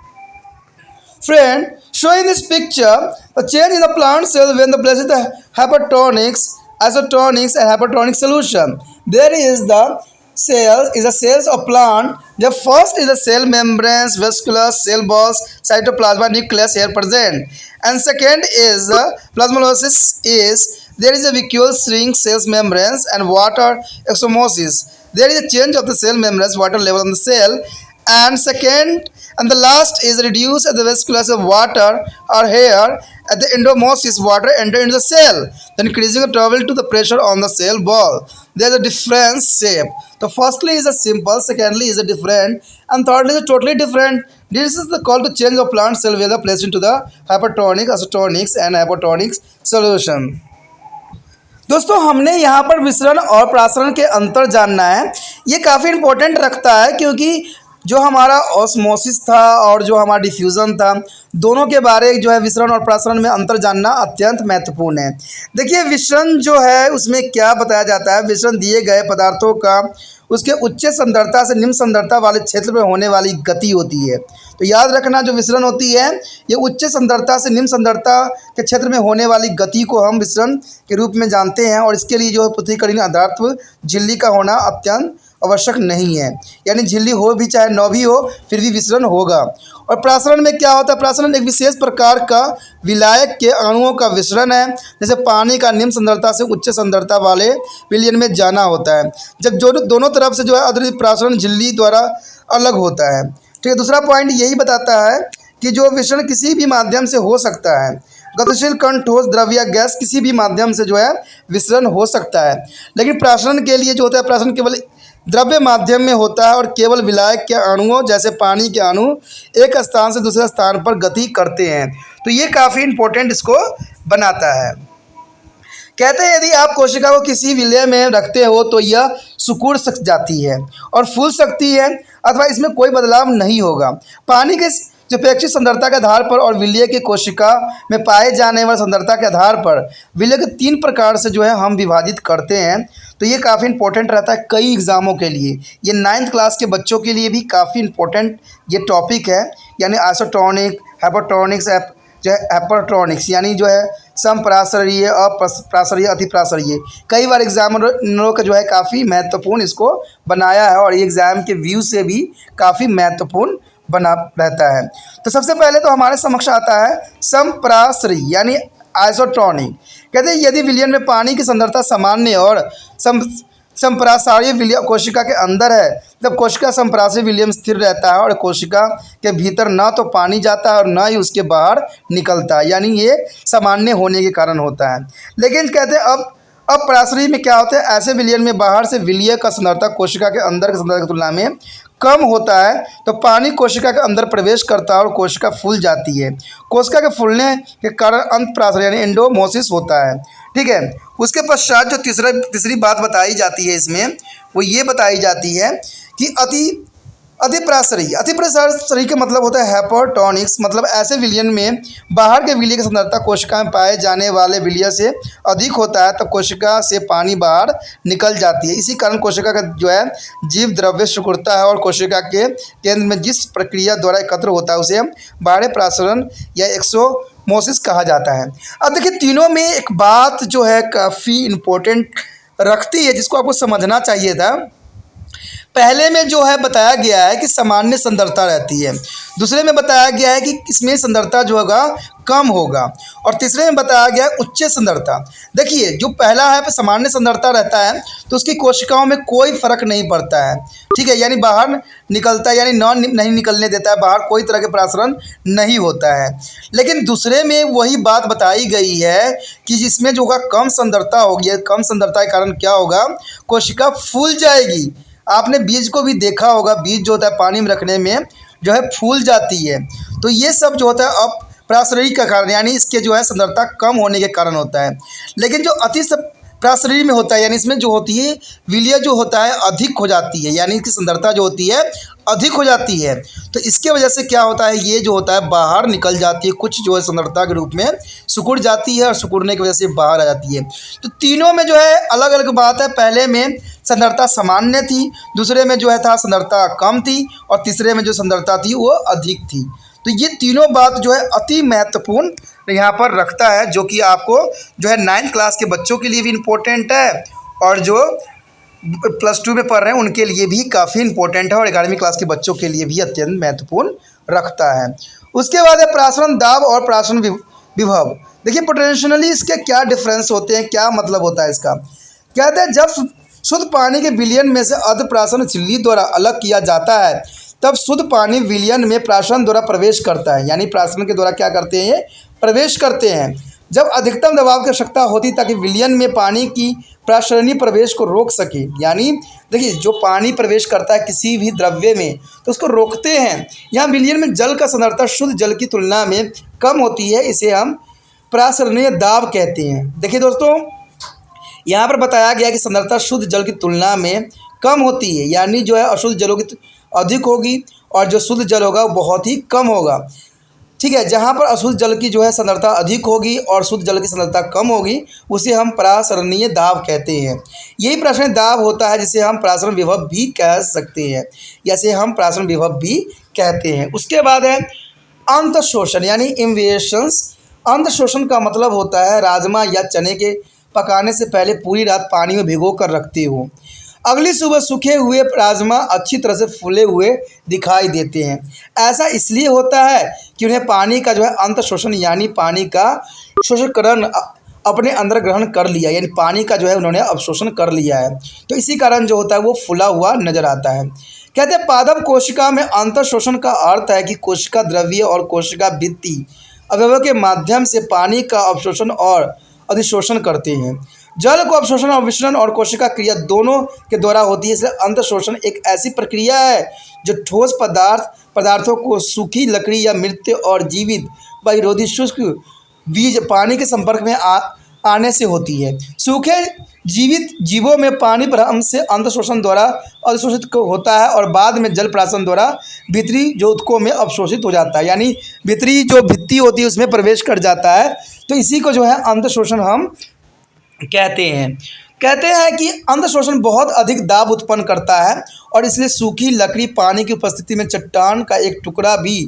Friend, showing this picture, the change in the plant cell when the places the hypertonics, isotonics, and hypertonic solution. There is the cells of plant. The first is the cell membranes, vascular, cell walls, cytoplasma, nucleus here present. And second is the plasmolysis is there is a vacuole string cells membranes and water osmosis. There is a change of the cell membranes water level on the cell. And second and the last is reduce at the vasculature of water or air at the endomosis water enter into the cell, then increasing the travel to the pressure on the cell wall. There is a different shape. So firstly is a simple, secondly is a different, and thirdly is a totally different. This is the call to change of plant cell whether placed into the hypertonic, isotonics and hypotonic solution. दोस्तों हमने यहाँ पर विसरण और प्रासरण के अंतर जानना है। ये काफ़ी इम्पोर्टेंट रखता है क्योंकि जो हमारा ऑस्मोसिस था और जो हमारा डिफ्यूज़न था, दोनों के बारे जो है विसरण और प्रासरण में अंतर जानना अत्यंत महत्वपूर्ण है। देखिए विसरण जो है उसमें क्या बताया जाता है, विसरण दिए गए पदार्थों का उसके उच्च सांद्रता से निम्न सांद्रता वाले क्षेत्र में होने वाली गति होती है। तो याद रखना जो विसरण होती है ये उच्च सांद्रता से निम्न सांद्रता के क्षेत्र में होने वाली गति को हम विसरण के रूप में जानते हैं, और इसके लिए जो है पृथ्वीकरण आधारत्व झिल्ली का होना अत्यंत आवश्यक नहीं है, यानी झिल्ली हो भी चाहे न भी हो फिर भी विसरण होगा। और प्रासरण में क्या होता है, प्रासरण एक विशेष प्रकार का विलायक के अणुओं का विसरण है, जैसे पानी का निम्न सांद्रता से उच्च सांद्रता वाले विलयन में जाना होता है, जब जो दोनों तरफ से जो है अतिरिक्त प्रासरण झिल्ली द्वारा अलग होता है। ठीक है, दूसरा पॉइंट यही बताता है कि जो विसरण किसी भी माध्यम से हो सकता है, गतिशील कण, ठोस, द्रव या गैस किसी भी माध्यम से जो है विसरण हो सकता है, लेकिन प्रासरण के लिए जो होता है प्रासरण केवल द्रव्य माध्यम में होता है और केवल विलायक के अणुओं जैसे पानी के अणु एक स्थान से दूसरे स्थान पर गति करते हैं। तो ये काफ़ी इम्पोर्टेंट इसको बनाता है। कहते हैं यदि आप कोशिका को किसी विलय में रखते हो तो यह सिकुड़ सक जाती है और फूल सकती है अथवा इसमें कोई बदलाव नहीं होगा। पानी के जो अपेक्षित सांद्रता के आधार पर और विलय की कोशिका में पाए जाने वाले सांद्रता के आधार पर विलय के 3 प्रकार से जो है हम विभाजित करते हैं। तो ये काफ़ी इंपॉर्टेंट रहता है कई एग्ज़ामों के लिए। ये 9th क्लास के बच्चों के लिए भी काफ़ी इंपॉर्टेंट ये टॉपिक है, यानी आइसोटोनिक, हाइपोटोनिक्स, जो है हाइपरटोनिक्स, यानी जो है समप्रासरीय, अप्रासरीय, अतिप्रासरीय। कई बार एग्जामिनरों का जो है काफ़ी महत्वपूर्ण इसको बनाया है और ये एग्ज़ाम के व्यू से भी काफ़ी महत्वपूर्ण बना रहता है। तो सबसे पहले तो हमारे समक्ष आता है समप्रासरीय यानी आइसोटोनिक। कहते हैं यदि विलयन में पानी की सांद्रता सामान्य और संप्रासारीय विलय कोशिका के अंदर है तब कोशिका संप्रासरीय विलय में स्थिर रहता है और कोशिका के भीतर न तो पानी जाता है और न ही उसके बाहर निकलता है, यानी ये सामान्य होने के कारण होता है। लेकिन कहते हैं अब प्रासरीय में क्या होता है, ऐसे विलयन में बाहर से विलय का सांद्रता कोशिका के अंदर की सांद्रता की तुलना में कम होता है तो पानी कोशिका के अंदर प्रवेश करता है और कोशिका फूल जाती है। कोशिका के फूलने के कारण अंत प्रासरण यानी एंडोमोसिस होता है। ठीक है, उसके पश्चात जो तीसरी बात बताई जाती है इसमें वो ये बताई जाती है कि अतिप्रासरीय का मतलब होता है हाइपरटोनिक्स, मतलब ऐसे विलयन में बाहर के विलय की सांद्रता कोशिका में पाए जाने वाले विलय से अधिक होता है तब कोशिका से पानी बाहर निकल जाती है। इसी कारण कोशिका का जो है जीव द्रव्य सिकुड़ता है और कोशिका के केंद्र में जिस प्रक्रिया द्वारा एकत्र होता है उसे बाहरी प्रासरण या एक्सोमोसिस कहा जाता है। अब देखिए तीनों में एक बात जो है काफ़ी इम्पोर्टेंट रखती है जिसको आपको समझना चाहिए था। पहले में जो है बताया गया है कि सामान्य सांद्रता रहती है, दूसरे में बताया गया है कि इसमें सांद्रता जो होगा कम होगा, और तीसरे में बताया गया है उच्च सांद्रता। देखिए जो पहला है सामान्य सांद्रता रहता है तो उसकी कोशिकाओं में कोई फर्क नहीं पड़ता है, ठीक है, यानी बाहर निकलता है, यानी नहीं निकलने देता है बाहर, कोई तरह के प्रसारण नहीं होता है। लेकिन दूसरे में वही बात बताई गई है कि जिसमें जो होगा कम सांद्रता होगी, कम सांद्रता के कारण क्या होगा, कोशिका फूल जाएगी। आपने बीज को भी देखा होगा, बीज जो होता है पानी में रखने में जो है फूल जाती है, तो ये सब जो होता है अपराशरी का कारण, यानी इसके जो है सांद्रता कम होने के कारण होता है। लेकिन जो अति प्राशरी में होता है, यानी इसमें जो होती है विलय जो होता है अधिक हो जाती है, यानी इसकी सांद्रता जो होती है अधिक हो जाती है, तो इसके वजह से क्या होता है, ये जो होता है बाहर निकल जाती है, कुछ जो है सांद्रता के रूप में सिकुड़ जाती है और सिकुड़ने की वजह से बाहर आ जाती है। तो तीनों में जो है अलग अलग बात है, पहले में सांद्रता सामान्य थी, दूसरे में जो है था सांद्रता कम थी, और तीसरे में जो सांद्रता थी वो अधिक थी। तो ये तीनों बात जो है अति महत्वपूर्ण यहाँ पर रखता है, जो कि आपको जो है 9th क्लास के बच्चों के लिए भी इम्पोर्टेंट है, और जो +2 में पढ़ रहे हैं उनके लिए भी काफ़ी इंपॉर्टेंट है, और 11वीं क्लास के बच्चों के लिए भी अत्यंत महत्वपूर्ण रखता है। उसके बाद है प्रासरण दाब और प्रासरण विभव। देखिए पोटेंशियली इसके क्या डिफरेंस होते हैं, क्या मतलब होता है इसका। कहते हैं जब शुद्ध पानी के विलयन में से अर्ध प्रासरण झिल्ली द्वारा अलग किया जाता है तब शुद्ध पानी विलयन में प्रासरण द्वारा प्रवेश करता है, यानी प्रासरण के द्वारा क्या करते हैं, प्रवेश करते हैं। जब अधिकतम दबाव की आवश्यकता होती ताकि विलयन में पानी की प्रासरणी प्रवेश को रोक सके, यानी देखिए जो पानी प्रवेश करता है किसी भी द्रव्य में तो उसको रोकते हैं। यहाँ विलयन में जल का सांद्रता शुद्ध जल की तुलना में कम होती है, इसे हम प्रासरणीय दाब कहते हैं। देखिए दोस्तों यहाँ पर बताया गया कि सांद्रता शुद्ध जल की तुलना में कम होती है, यानी जो है अशुद्ध जलों की अधिक होगी और जो शुद्ध जल होगा वो बहुत ही कम होगा, ठीक है। जहाँ पर अशुद्ध जल की जो है सांद्रता अधिक होगी और शुद्ध जल की सांद्रता कम होगी उसे हम प्रासरणीय दाब कहते हैं। यही प्रासरणीय दाब होता है जिसे हम प्रासरण विभव भी कह सकते हैं, जैसे हम प्रासरण विभव भी कहते हैं। उसके बाद है अंत शोषण यानी इम्वेशंस। अंत शोषण का मतलब होता है राजमा या चने के पकाने से पहले पूरी रात पानी में भिगो कर रखते हो, अगली सुबह सूखे हुए राजमा अच्छी तरह से फूले हुए दिखाई देते हैं। ऐसा इसलिए होता है कि उन्हें पानी का जो है अंत शोषण यानी पानी का शोषकरण अपने अंदर ग्रहण कर लिया, यानी पानी का जो है उन्होंने अवशोषण कर लिया है, तो इसी कारण जो होता है वो फूला हुआ नजर आता है। कहते हैं पादप कोशिका में अंत शोषण का अर्थ है कि कोशिका द्रव्य और कोशिका भित्ति अवयवों के माध्यम से पानी का अवशोषण और अधिशोषण करते हैं। जल को अवशोषण और विसरण और कोशिका क्रिया दोनों के द्वारा होती है, इसलिए अंत शोषण एक ऐसी प्रक्रिया है जो ठोस पदार्थों को सूखी लकड़ी या मृत और जीवित विरोधी शुष्क बीज पानी के संपर्क में आने से होती है। सूखे जीवित जीवों में पानी भ्रम से अंत शोषण द्वारा अधिशोषित होता है और बाद में जल प्राशन द्वारा भीतरी जोतकों में अवशोषित हो जाता है, यानी भीतरी जो भित्ति होती है उसमें प्रवेश कर जाता है, तो इसी को जो है अंत शोषण हम कहते हैं। कहते हैं कि अंत शोषण बहुत अधिक दाब उत्पन्न करता है और इसलिए सूखी लकड़ी पानी की उपस्थिति में चट्टान का एक टुकड़ा भी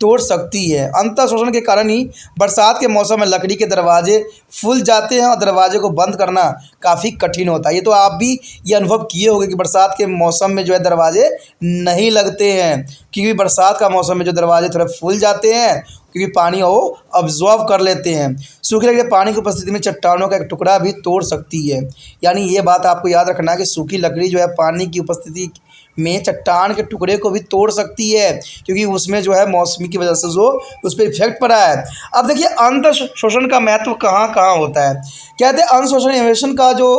तोड़ सकती है। अंत शोषण के कारण ही बरसात के मौसम में लकड़ी के दरवाजे फूल जाते हैं और दरवाजे को बंद करना काफ़ी कठिन होता है। ये तो आप भी ये अनुभव किए होंगे कि बरसात के मौसम में जो है दरवाजे नहीं लगते हैं, क्योंकि बरसात का मौसम में जो दरवाजे थोड़े फूल जाते हैं क्योंकि पानी वो ऑब्जॉर्व कर लेते हैं। सूखी लकड़ी पानी की उपस्थिति में चट्टानों का एक टुकड़ा भी तोड़ सकती है, यानी ये बात आपको याद रखना है कि सूखी लकड़ी जो है पानी की उपस्थिति में चट्टान के टुकड़े को भी तोड़ सकती है, क्योंकि उसमें जो है मौसमी की वजह से जो उस पर इफेक्ट पड़ा है। अब देखिए अंत शोषण का महत्व कहाँ कहाँ होता है। कहते हैं अंत शोषण इन्वेशन का जो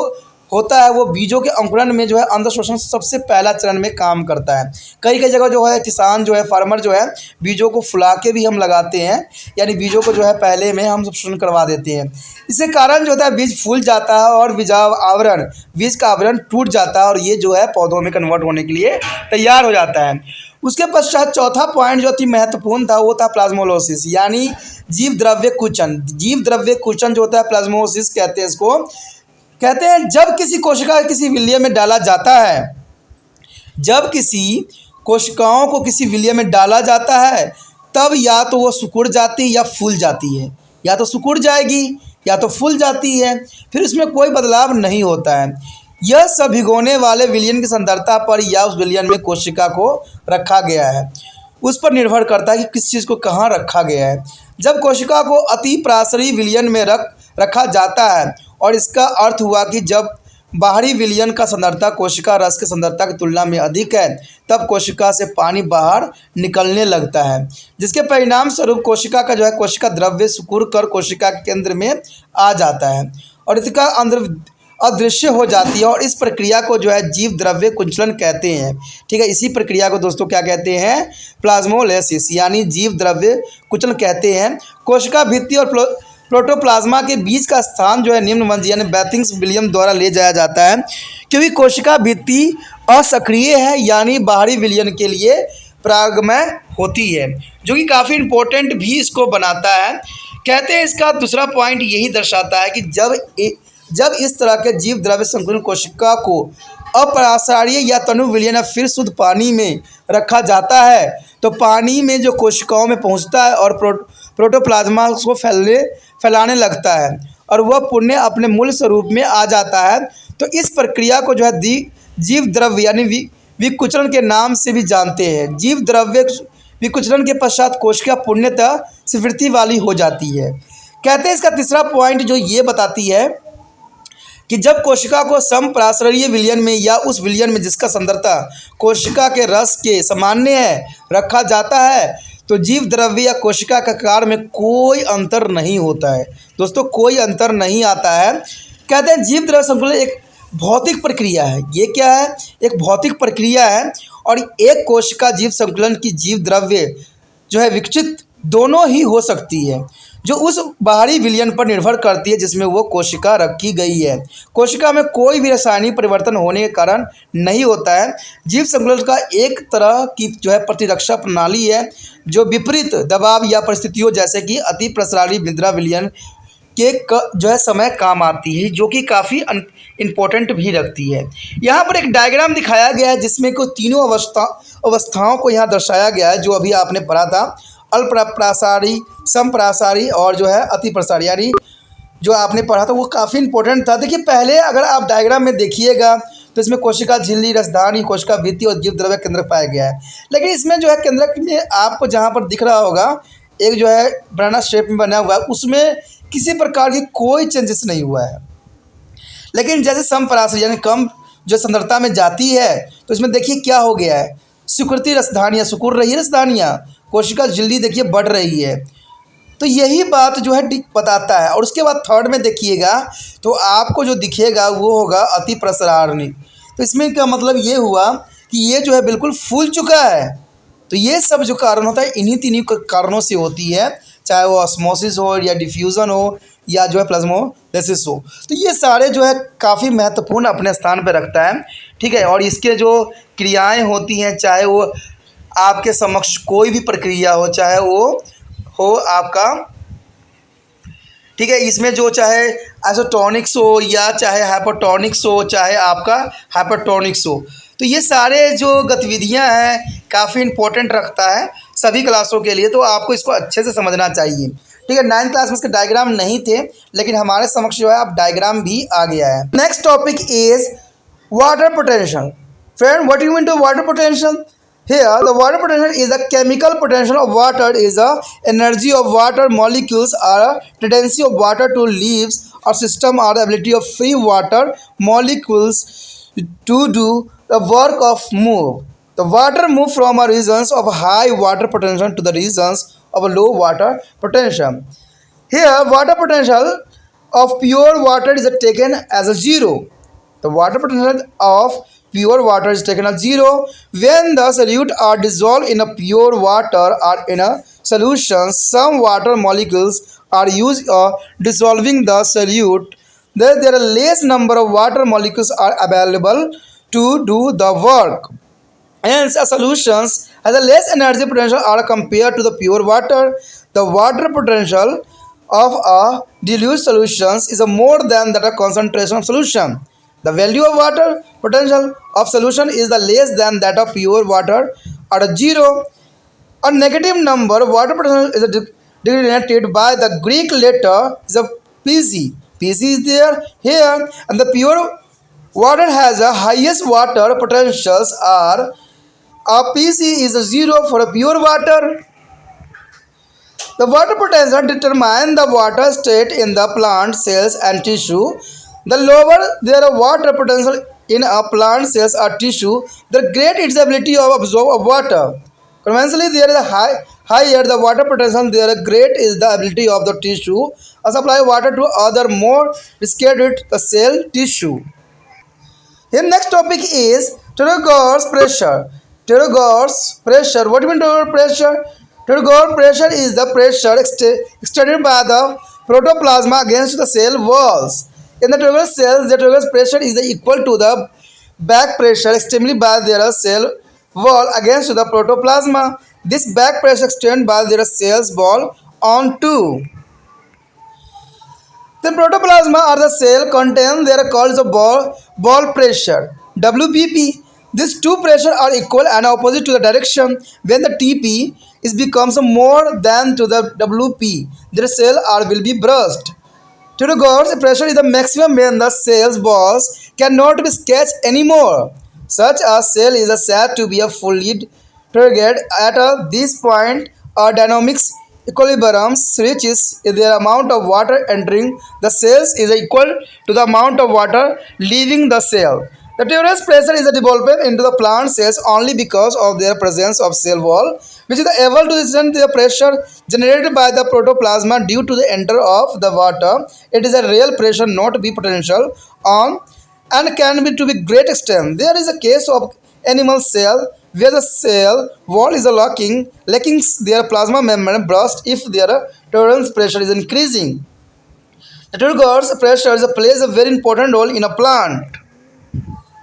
होता है वो बीजों के अंकुरण में जो है अंत शोषण सबसे पहला चरण में काम करता है। कई कई जगह जो है किसान जो है फार्मर जो है बीजों को फुला के भी हम लगाते हैं, यानी बीजों को जो है पहले में हम शोषण करवा देते हैं। इसके कारण जो होता है बीज फूल जाता है और बीज का आवरण टूट जाता है और ये जो है पौधों में कन्वर्ट होने के लिए तैयार हो जाता है। उसके पश्चात चौथा पॉइंट जो अति महत्वपूर्ण था वो था प्लाज्मोलाइसिस, यानी जीव द्रव्य कुचन। जीव द्रव्य कुचन जो होता है प्लाज्मोलाइसिस कहते हैं इसको। कहते हैं जब किसी कोशिका किसी विलय में डाला जाता है, जब किसी कोशिकाओं को किसी विलय में डाला जाता है तब या तो वो सिकुड़ जाती है या फूल जाती है, या तो सिकुड़ जाएगी या तो फूल जाती है, फिर इसमें कोई बदलाव नहीं होता है। यह सब भिगोने वाले विलयन की सांद्रता पर या उस विलयन में कोशिका को रखा गया है उस पर निर्भर करता है कि किस चीज़ को कहाँ रखा गया है। जब कोशिका को अति प्रासरी विलयन में रखा जाता है और इसका अर्थ हुआ कि जब बाहरी विलयन का सांद्रता कोशिका रस की सांद्रता की तुलना में अधिक है, तब कोशिका से पानी बाहर निकलने लगता है, जिसके परिणाम स्वरूप कोशिका का कोशिका द्रव्य सिकुड़ कर कोशिका के केंद्र में आ जाता है और इसका अंदर अदृश्य हो जाती है और इस प्रक्रिया को जीव द्रव्य कुंचलन कहते हैं। ठीक है, इसी प्रक्रिया को दोस्तों क्या कहते हैं? प्लाज्मोलाइसिस यानी जीव द्रव्य कुंचलन कहते हैं। कोशिका भित्ति और प्रोटोप्लाज्मा के बीच का स्थान निम्न मंजिल यानी बैथिंग्स विलियम द्वारा ले जाया जाता है, क्योंकि कोशिका भित्ति असक्रिय है यानी बाहरी विलयन के लिए प्रागमय होती है, जो कि काफ़ी इम्पोर्टेंट भी इसको बनाता है। कहते हैं इसका दूसरा पॉइंट यही दर्शाता है कि जब इस तरह के जीव द्रव्य संकुलन कोशिका को अपरासारीय या तनु विलयन या फिर शुद्ध पानी में रखा जाता है तो पानी में जो कोशिकाओं में पहुंचता है और प्रोटोप्लाज्मा को फैलाने लगता है और वह पुनः अपने मूल स्वरूप में आ जाता है। तो इस प्रक्रिया को जीव द्रव्य यानी विकुचलन के नाम से भी जानते हैं। जीव द्रव्य विकुचलन के पश्चात कोशिका पूर्णतः स्फूर्ति वाली हो जाती है। कहते हैं इसका तीसरा पॉइंट जो ये बताती है कि जब कोशिका को समप्रासरीय विलयन में या उस विलयन में जिसका सांद्रता कोशिका के रस के सामान्य है रखा जाता है तो जीव द्रव्य या कोशिका के आकार में कोई अंतर नहीं होता है। दोस्तों, कोई अंतर नहीं आता है। कहते हैं जीव द्रव्य संकुलन एक भौतिक प्रक्रिया है। ये क्या है? एक भौतिक प्रक्रिया है और एक कोशिका जीव संकुलन की जीव द्रव्य विकसित दोनों ही हो सकती है, जो उस बाहरी विलयन पर निर्भर करती है जिसमें वो कोशिका रखी गई है। कोशिका में कोई भी रासायनिक परिवर्तन होने के कारण नहीं होता है। जीव संकुलन का एक तरह की प्रतिरक्षा प्रणाली है जो विपरीत दबाव या परिस्थितियों जैसे कि अति प्रसारी मृदा विलयन के समय काम आती है, जो कि काफ़ी इम्पोर्टेंट भी रखती है। यहाँ पर एक डायग्राम दिखाया गया है जिसमें को तीनों अवस्थाओं को यहाँ दर्शाया गया है, जो अभी आपने पढ़ा था। अल्पप्रासारी, समप्रासारी और अति प्रसारी, यानी जो आपने पढ़ा था वो काफ़ी इंपॉर्टेंट था। देखिए, पहले अगर आप डायग्राम में देखिएगा तो इसमें कोशिका झिल्ली, रसधानी, कोशिका भित्ति और जीव द्रव्य केंद्रक पाया गया है। लेकिन इसमें केंद्रक में आपको जहाँ पर दिख रहा होगा एक बनाना शेप में बना हुआ है, उसमें किसी प्रकार की कोई चेंजेस नहीं हुआ है। लेकिन जैसे समप्रासारी यानी कम सांद्रता में जाती है तो इसमें देखिए क्या हो गया है, सिकुड़ती रसधानियाँ सिकुड़ रही है, रसधानियाँ, कोशिका झिल्ली देखिए बढ़ रही है। तो यही बात बताता है। और उसके बाद थर्ड में देखिएगा तो आपको जो दिखेगा वो होगा अति प्रसारणी। तो इसमें क्या मतलब ये हुआ कि ये बिल्कुल फूल चुका है। तो ये सब जो कारण होता है इन्हीं तीनों कारणों से होती है, चाहे वो ऑस्मोसिस हो या डिफ्यूज़न हो या प्लाज्मोलाइसिस हो। तो ये सारे काफ़ी महत्वपूर्ण अपने स्थान पर रखता है। ठीक है, और इसके जो क्रियाएँ होती हैं, चाहे वो आपके समक्ष कोई भी प्रक्रिया हो, चाहे वो हो आपका, ठीक है, इसमें चाहे आइसोटोनिक्स हो या चाहे हाइपोटोनिक्स हो, चाहे आपका हाइपरटोनिक्स हो, तो ये सारे जो गतिविधियां हैं काफ़ी इम्पोर्टेंट रखता है सभी क्लासों के लिए। तो आपको इसको अच्छे से समझना चाहिए। ठीक है, 9th क्लास में इसके डायग्राम नहीं थे, लेकिन हमारे समक्ष अब डायग्राम भी आ गया है। Next topic is water potential. Friend, what you mean to water potential? Here, the water potential is the chemical potential of water, is the energy of water molecules or a tendency of water to leaves or system or the ability of free water molecules to do the work of move. The water move from a regions of high water potential to the regions of a low water potential. Here, water potential of pure water is taken as a zero. The water potential of pure water is taken as zero when the solute are dissolved in a pure water or in a solution. Some water molecules are used dissolving the solute. There are less number of water molecules are available to do the work. Hence, a solution has a less energy potential are compared to the pure water. The water potential of a dilute solutions is a more than that a concentration of solution. The value of water potential of solution is the less than that of pure water at a zero. A negative number water potential is denoted by the Greek letter is a Pc. Pc is there here, and the pure Water has a highest water potentials are a PC is a 0 for a pure water. The water potential determines the water state in the plant cells and tissue. The lower their water potential in a plant cells or tissue, the greater its ability of absorb of water. Conventionally, there is a higher the water potential, there great is the ability of the tissue to supply water to other more discarded the cell tissue. Here next topic is Turgor's pressure. Turgor's pressure. What do you mean Turgor's pressure? Turgor's pressure is the pressure extended by the protoplasm against the cell walls. In the Turgor's cells, the Turgor's pressure is equal to the back pressure extended by their cell wall against the protoplasm. This back pressure extended by their cells wall onto the protoplasma or the cell contain their called the ball pressure WBP. These two pressure are equal and opposite to the direction. When the TP is becomes more than to the WP, the cell or will be burst. To the God's pressure is the maximum when the cell's walls cannot be sketched anymore. Such a cell is said to be a fully target at this point. A dynamics equilibrium reaches if the amount of water entering the cells is equal to the amount of water leaving the cell. The Taylor's pressure is developed into the plant cells only because of their presence of cell wall, which is able to resist the pressure generated by the protoplasma due to the enter of the water. It is a real pressure, not be potential on, and can be to be great extent. There is a case of animal cell where the cell wall is lacking their plasma membrane burst if their tolerance pressure is increasing. The Turgor's pressure plays a very important role in a plant.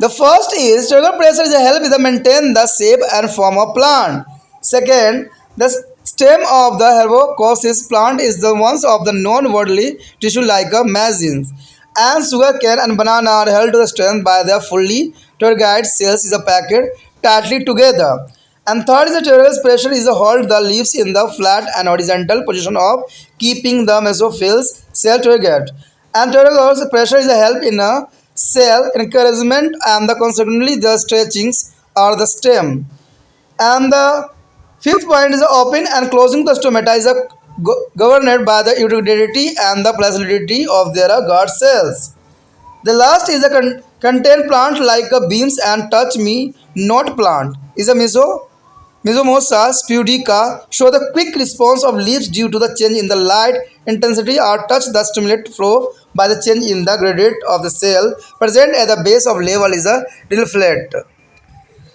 The first is Turgor pressure is a help with maintain the shape and form of plant. Second, the stem of the herbaceous plant is the ones of the non-woody tissue like a mazines. And sugarcane and banana are held to the stem by their fully turgid cells is a packet tightly together. And third is the Turgor's pressure is a hold the leaves in the flat and horizontal position of keeping the mesophyll cell turgid. And Turgor's pressure is a help in a cell encouragement and the consequently the stretchings or the stem. And the fifth point is open and closing the stomata is governed by the utility and the plasticity of their guard cells. The last is a contain plant like a beans and touch me not plant is a Mesomosa spudica show the quick response of leaves due to the change in the light intensity or touch the stimulate flow by the change in the gradient of the cell present at the base of level is a reflect.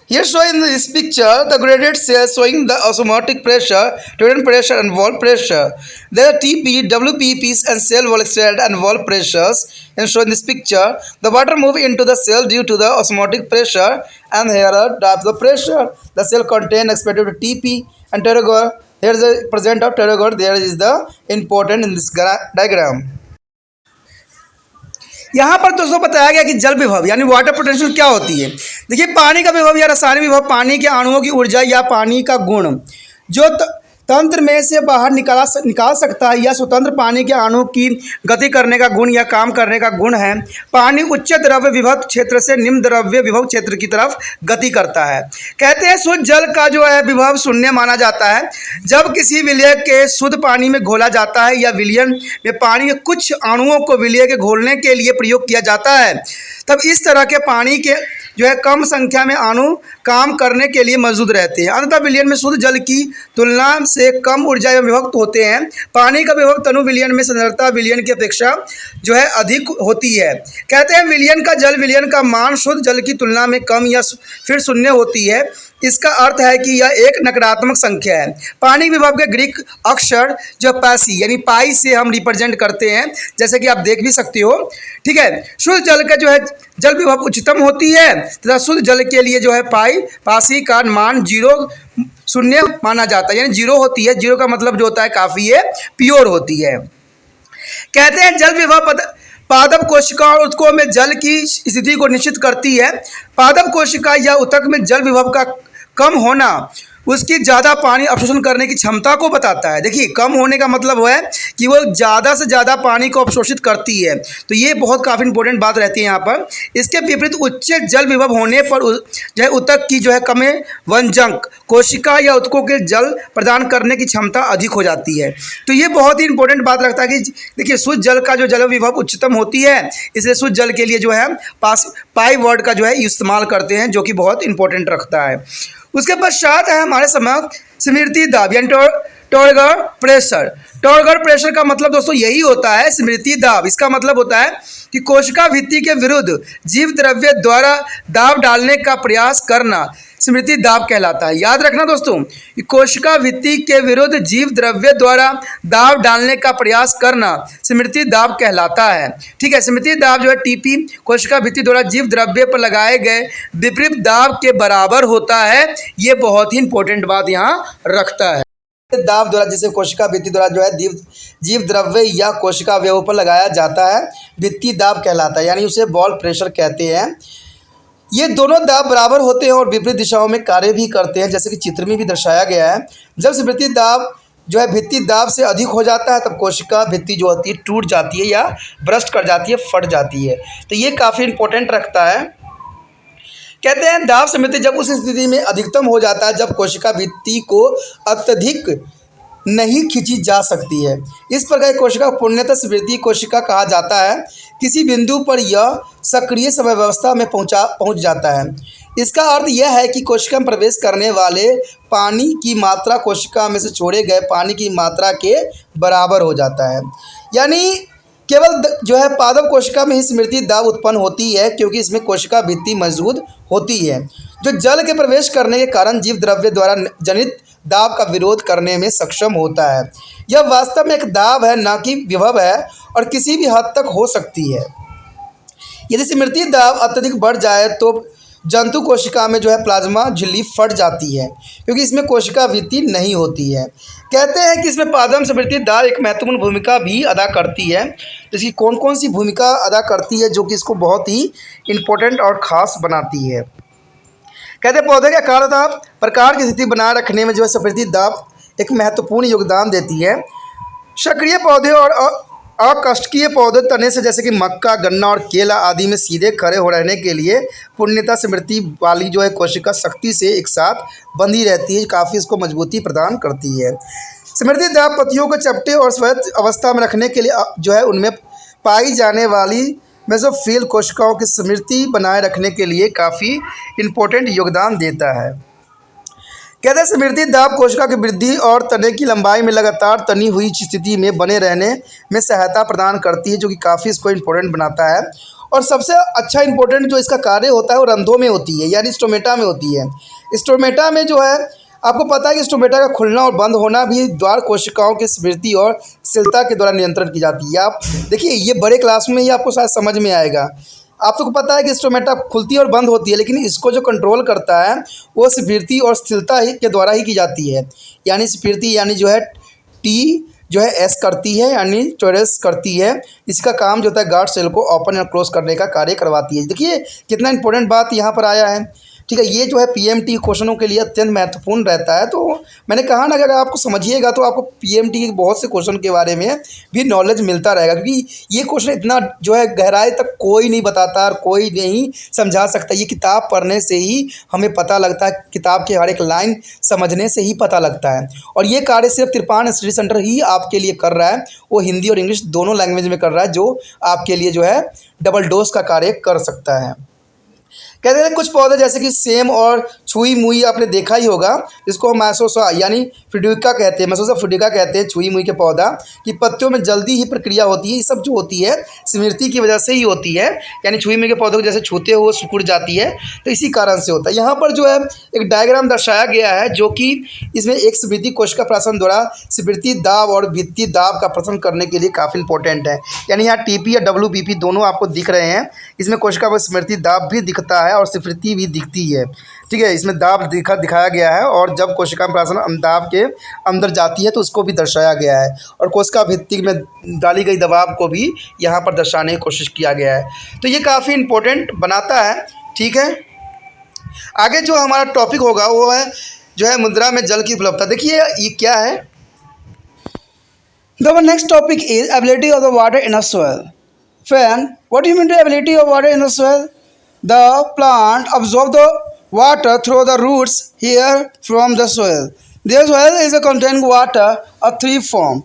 Here showing in this picture the graded cells showing the osmotic pressure, turn pressure and wall pressure. There are TP, WPPs and cell wall extended and wall pressures. And shown in this picture, the water move into the cell due to the osmotic pressure and here are types of pressure. The cell contain expected to TP and Turgor. Here is the present of Turgor. There is the important in this diagram. यहाँ पर दोस्तों बताया गया कि जल विभव यानी water potential क्या होती है। देखिए पानी का विभव या रासायनिक विभव पानी के अणुओं की ऊर्जा या पानी का गुण जो तंत्र में से बाहर निकाल सकता है या स्वतंत्र पानी के अणु की गति करने का गुण या काम करने का गुण है। पानी उच्च द्रव्य विभव क्षेत्र से निम्न द्रव्य विभव क्षेत्र की तरफ गति करता है। कहते हैं शुद्ध जल का जो है विभव शून्य माना जाता है जब किसी विलय के शुद्ध पानी में घोला जाता है या विलयन में पानी के कुछ अणुओं को विलय के घोलने के लिए प्रयोग किया जाता है। तब इस तरह के पानी के जो है कम संख्या में अणु काम करने के लिए मौजूद रहते हैं। अंततः विलयन में शुद्ध जल की तुलना से कम ऊर्जा में विभक्त होते हैं। पानी का विभव तनु विलयन में सांद्रता विलयन की अपेक्षा जो है अधिक होती है। कहते हैं विलयन का जल विलयन का मान शुद्ध जल की तुलना में कम या फिर शून्य होती है। इसका अर्थ है कि यह एक नकारात्मक संख्या है। पानी विभव के ग्रीक अक्षर जो पैसी यानी पाई से हम रिप्रेजेंट करते हैं जैसे कि आप देख भी सकते हो। ठीक है, शुद्ध जल का जो है जल विभव उच्चतम होती है तथा शुद्ध जल के लिए जो है पासी का मान 0 शून्य माना जाता है यानी 0 होती है। 0 का मतलब जो होता है काफ़ी है प्योर होती है। कहते हैं जल विभव पादप कोशिका और उत्तकों में जल की स्थिति को निश्चित करती है। पादप कोशिका या ऊतक में जल विभव का कम होना उसकी ज़्यादा पानी अवशोषण करने की क्षमता को बताता है। देखिए, कम होने का मतलब वो है कि वो ज़्यादा से ज़्यादा पानी को अवशोषित करती है, तो ये बहुत काफ़ी इंपॉर्टेंट बात रहती है यहाँ पर। इसके विपरीत उच्च जल विभव होने पर जो है ऊतक की जो है कमे वनजंक कोशिका या ऊतकों के जल प्रदान करने की क्षमता अधिक हो जाती है। तो ये बहुत ही इंपॉर्टेंट बात रखता है कि देखिए, शुद्ध जल का जो जल विभव उच्चतम होती है, इसलिए शुद्ध जल के लिए जो है पाई वर्ड का जो है इस्तेमाल करते हैं, जो कि बहुत इंपॉर्टेंट रखता है। उसके पश्चात है हमारे समक्ष स्मृति दाब यानी टॉर्गर प्रेशर। टॉर्गर प्रेशर का मतलब दोस्तों यही होता है स्मृति दाब। इसका मतलब होता है कि कोशिका भित्ति के विरुद्ध जीव द्रव्य द्वारा दाब डालने का प्रयास करना स्मृति दाब कहलाता है। याद रखना दोस्तों कि कोशिका भित्ति के विरुद्ध जीव द्रव्य द्वारा दाब डालने का प्रयास करना स्मृति दाब कहलाता है। ठीक है, स्मृति दाब जो है टीपी कोशिका भित्ति द्वारा जीव द्रव्य पर लगाए गए विपरीत दाब के बराबर होता है। ये बहुत ही इंपॉर्टेंट बात यहाँ रखता है। दाब द्वारा जिसे कोशिका भित्ति द्वारा जो है जीव द्रव्य या कोशिका अवयवों पर लगाया जाता है भित्ति दाब कहलाता है, यानी उसे बॉल प्रेशर कहते हैं। ये दोनों दाब बराबर होते हैं और विपरीत दिशाओं में कार्य भी करते हैं, जैसे कि चित्र में भी दर्शाया गया है। जब स्मृति दाब जो है भित्ति दाब से अधिक हो जाता है तब कोशिका भित्ति जो होती है टूट जाती है या ब्रस्ट कर जाती है, फट जाती है। तो ये काफ़ी इंपॉर्टेंट रखता है। कहते हैं दाब स्मृति जब उस स्थिति में अधिकतम हो जाता है जब कोशिका भित्ति को अत्यधिक नहीं खींची जा सकती है। इस प्रकार कोशिका पूर्णतः स्मृति कोशिका कहा जाता है। किसी बिंदु पर यह सक्रिय समय व्यवस्था में पहुंच जाता है। इसका अर्थ यह है कि कोशिका में प्रवेश करने वाले पानी की मात्रा कोशिका में से छोड़े गए पानी की मात्रा के बराबर हो जाता है। यानी केवल जो है पादप कोशिका में ही स्मृति दाब उत्पन्न होती है, क्योंकि इसमें कोशिका भित्ति मजबूत होती है जो जल के प्रवेश करने के कारण जीव द्रव्य द्वारा जनित दाब का विरोध करने में सक्षम होता है। यह वास्तव में एक दाब है, ना कि विभव है, और किसी भी हद तक हो सकती है। यदि स्मृति दाब अत्यधिक बढ़ जाए तो जंतु कोशिका में जो है प्लाज्मा झिल्ली फट जाती है, क्योंकि इसमें कोशिका भित्ति नहीं होती है। कहते हैं कि इसमें पादप स्मृति दाब एक महत्वपूर्ण भूमिका भी अदा करती है। इसकी कौन कौन सी भूमिका अदा करती है जो कि इसको बहुत ही इम्पोर्टेंट और ख़ास बनाती है। कहते हैं पौधे के आकार तथा प्रकार की स्थिति बनाए रखने में जो है स्मृति दाब एक महत्वपूर्ण योगदान देती है। सक्रिय पौधे और अकष्टकीय पौधे तने से जैसे कि मक्का, गन्ना और केला आदि में सीधे खड़े हो रहने के लिए पूर्णतः स्मृति वाली जो है कोशिका शक्ति से एक साथ बंधी रहती है, काफ़ी इसको मजबूती प्रदान करती है। स्मृति दाब पत्तियों को चपटे और स्वायत्त अवस्था में रखने के लिए जो है उनमें पाई जाने वाली मेसोफिल कोशिकाओं की स्मृति बनाए रखने के लिए काफ़ी इम्पोर्टेंट योगदान देता है। कहते हैं स्मृति दाब कोशिका की वृद्धि और तने की लंबाई में लगातार तनी हुई स्थिति में बने रहने में सहायता प्रदान करती है, जो कि काफ़ी इसको इम्पोर्टेंट बनाता है। और सबसे अच्छा इम्पोर्टेंट जो इसका कार्य होता है वो रंध्रों में होती है, यानी स्टोमेटा में होती है। स्टोमेटा में जो है आपको पता है कि स्टोमेटा का खुलना और बंद होना भी द्वार कोशिकाओं की स्मृति और शिथिलता के द्वारा नियंत्रण की जाती है। आप देखिए, ये बड़े क्लास में ही आपको शायद समझ में आएगा। आपको पता है कि स्टोमेटा खुलती और बंद होती है, लेकिन इसको जो कंट्रोल करता है वो स्फीति और स्थिरता ही के द्वारा ही की जाती है। यानी स्फीति यानी जो है टी जो है एस करती है, यानी टोरेस करती है। इसका काम जो होता है गार्ड सेल को ओपन और क्लोज करने का कार्य करवाती है। देखिए कितना इंपॉर्टेंट बात यहाँ पर आया है। ठीक है, ये जो है पीएमटी क्वेश्चनों के लिए अत्यंत महत्वपूर्ण रहता है। तो मैंने कहा ना कि अगर आपको समझिएगा तो आपको पीएमटी के बहुत से क्वेश्चन के बारे में भी नॉलेज मिलता रहेगा, क्योंकि ये क्वेश्चन इतना जो है गहराई तक कोई नहीं बताता और कोई नहीं समझा सकता। ये किताब पढ़ने से ही हमें पता लगता है, किताब के हर एक लाइन समझने से ही पता लगता है। और ये कार्य सिर्फ त्रिपाण स्टडी सेंटर ही आपके लिए कर रहा है, वो हिंदी और इंग्लिश दोनों लैंग्वेज में कर रहा है, जो आपके लिए जो है डबल डोज का कार्य कर सकता है। कहते हैं कुछ पौधे जैसे कि सेम और छुई मुई आपने देखा ही होगा, जिसको हम मैसोसा यानी फ्यूडिका कहते हैं, मैसोसा फ्यूडिका कहते हैं छुई मुई के पौधा की पत्तियों में जल्दी ही प्रक्रिया होती है। ये सब जो होती है स्मृति की वजह से ही होती है, यानी छुई मुई के पौधों को जैसे छूते हुए सिकुड़ जाती है, तो इसी कारण से होता है। यहाँ पर जो है एक डायग्राम दर्शाया गया है, जो कि इसमें एक स्मृति कोशिका प्रसन द्वारा स्मृति दाब और भित्ति दाब का प्रसन करने के लिए काफ़ी इंपॉर्टेंट है। यानी यहाँ टीपी या WBP दोनों आपको दिख रहे हैं। इसमें कोशिका पर स्मृति दाब भी दिखता है और स्फीति भी दिखती है। ठीक है, इसमें दाब दिखाया गया है, और जब कोशिका प्राशन दाब के अंदर जाती है तो उसको भी दर्शाया गया है, और कोशिका भित्ति में डाली गई दबाव को भी यहाँ पर दर्शाने की कोशिश किया गया है। तो ये काफ़ी इम्पोर्टेंट बनाता है। ठीक है, आगे जो हमारा टॉपिक होगा वो है जो है मुद्रा में जल की उपलब्धता। देखिए ये क्या है। The next topic is ability of the water in a soil. Fan, what do you mean by ability of water in the soil? The plant absorbs the water through the roots here from the soil. The soil is a containing water of three form.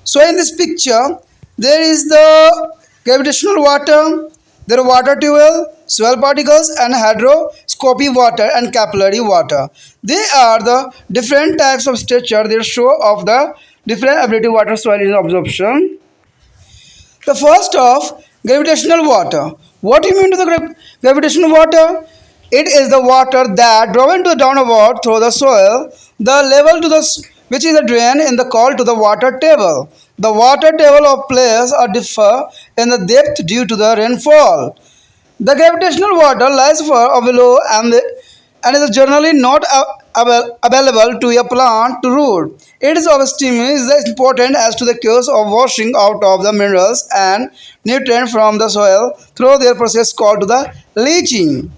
So in this picture, there is the gravitational water, there are water table, soil particles, and hygroscopic water and capillary water. They are the different types of structure they show of the different ability water soil in absorption. The first of gravitational water. What do you mean to the gravitational water? It is the water that driven to downward through the soil, the level to the which is a drain in the called to the water table. The water table of place are differ in the depth due to the rainfall. The gravitational water lies far below and is generally not available to a plant to root. It is of extremely important as to the cause of washing out of the minerals and nutrients from the soil through their process called to the leaching.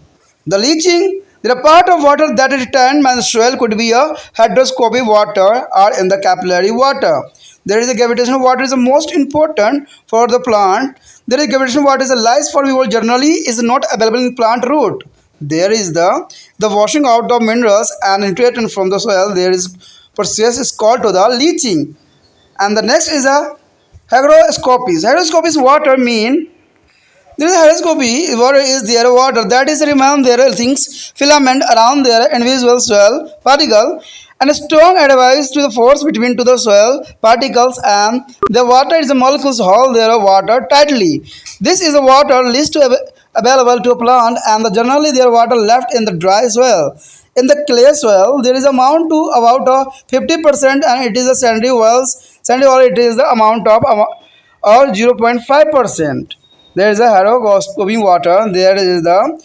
The leaching, the part of water that is retained by the soil could be a hydroscopic water or in the capillary water. There is a gravitational water is the most important for the plant. There is gravitational water is a lies for people generally is not available in plant root. There is the washing out of minerals and nutrients from the soil. There is process is called to the leaching. And the next is a hygroscopy. Hygroscopy water mean there is a hygroscopy water is there water that is remain there things filament around their invisible soil particle and a strong advice to the force between to the soil particles and the water is the molecules hold their water tightly. This is the water least available to a plant and generally their water left in the dry soil. In the clay soil, there is amount to about 50% and it is a sandy wells. Sandy well it is the amount of or 0.5%. There is a hygroscopic water. There is the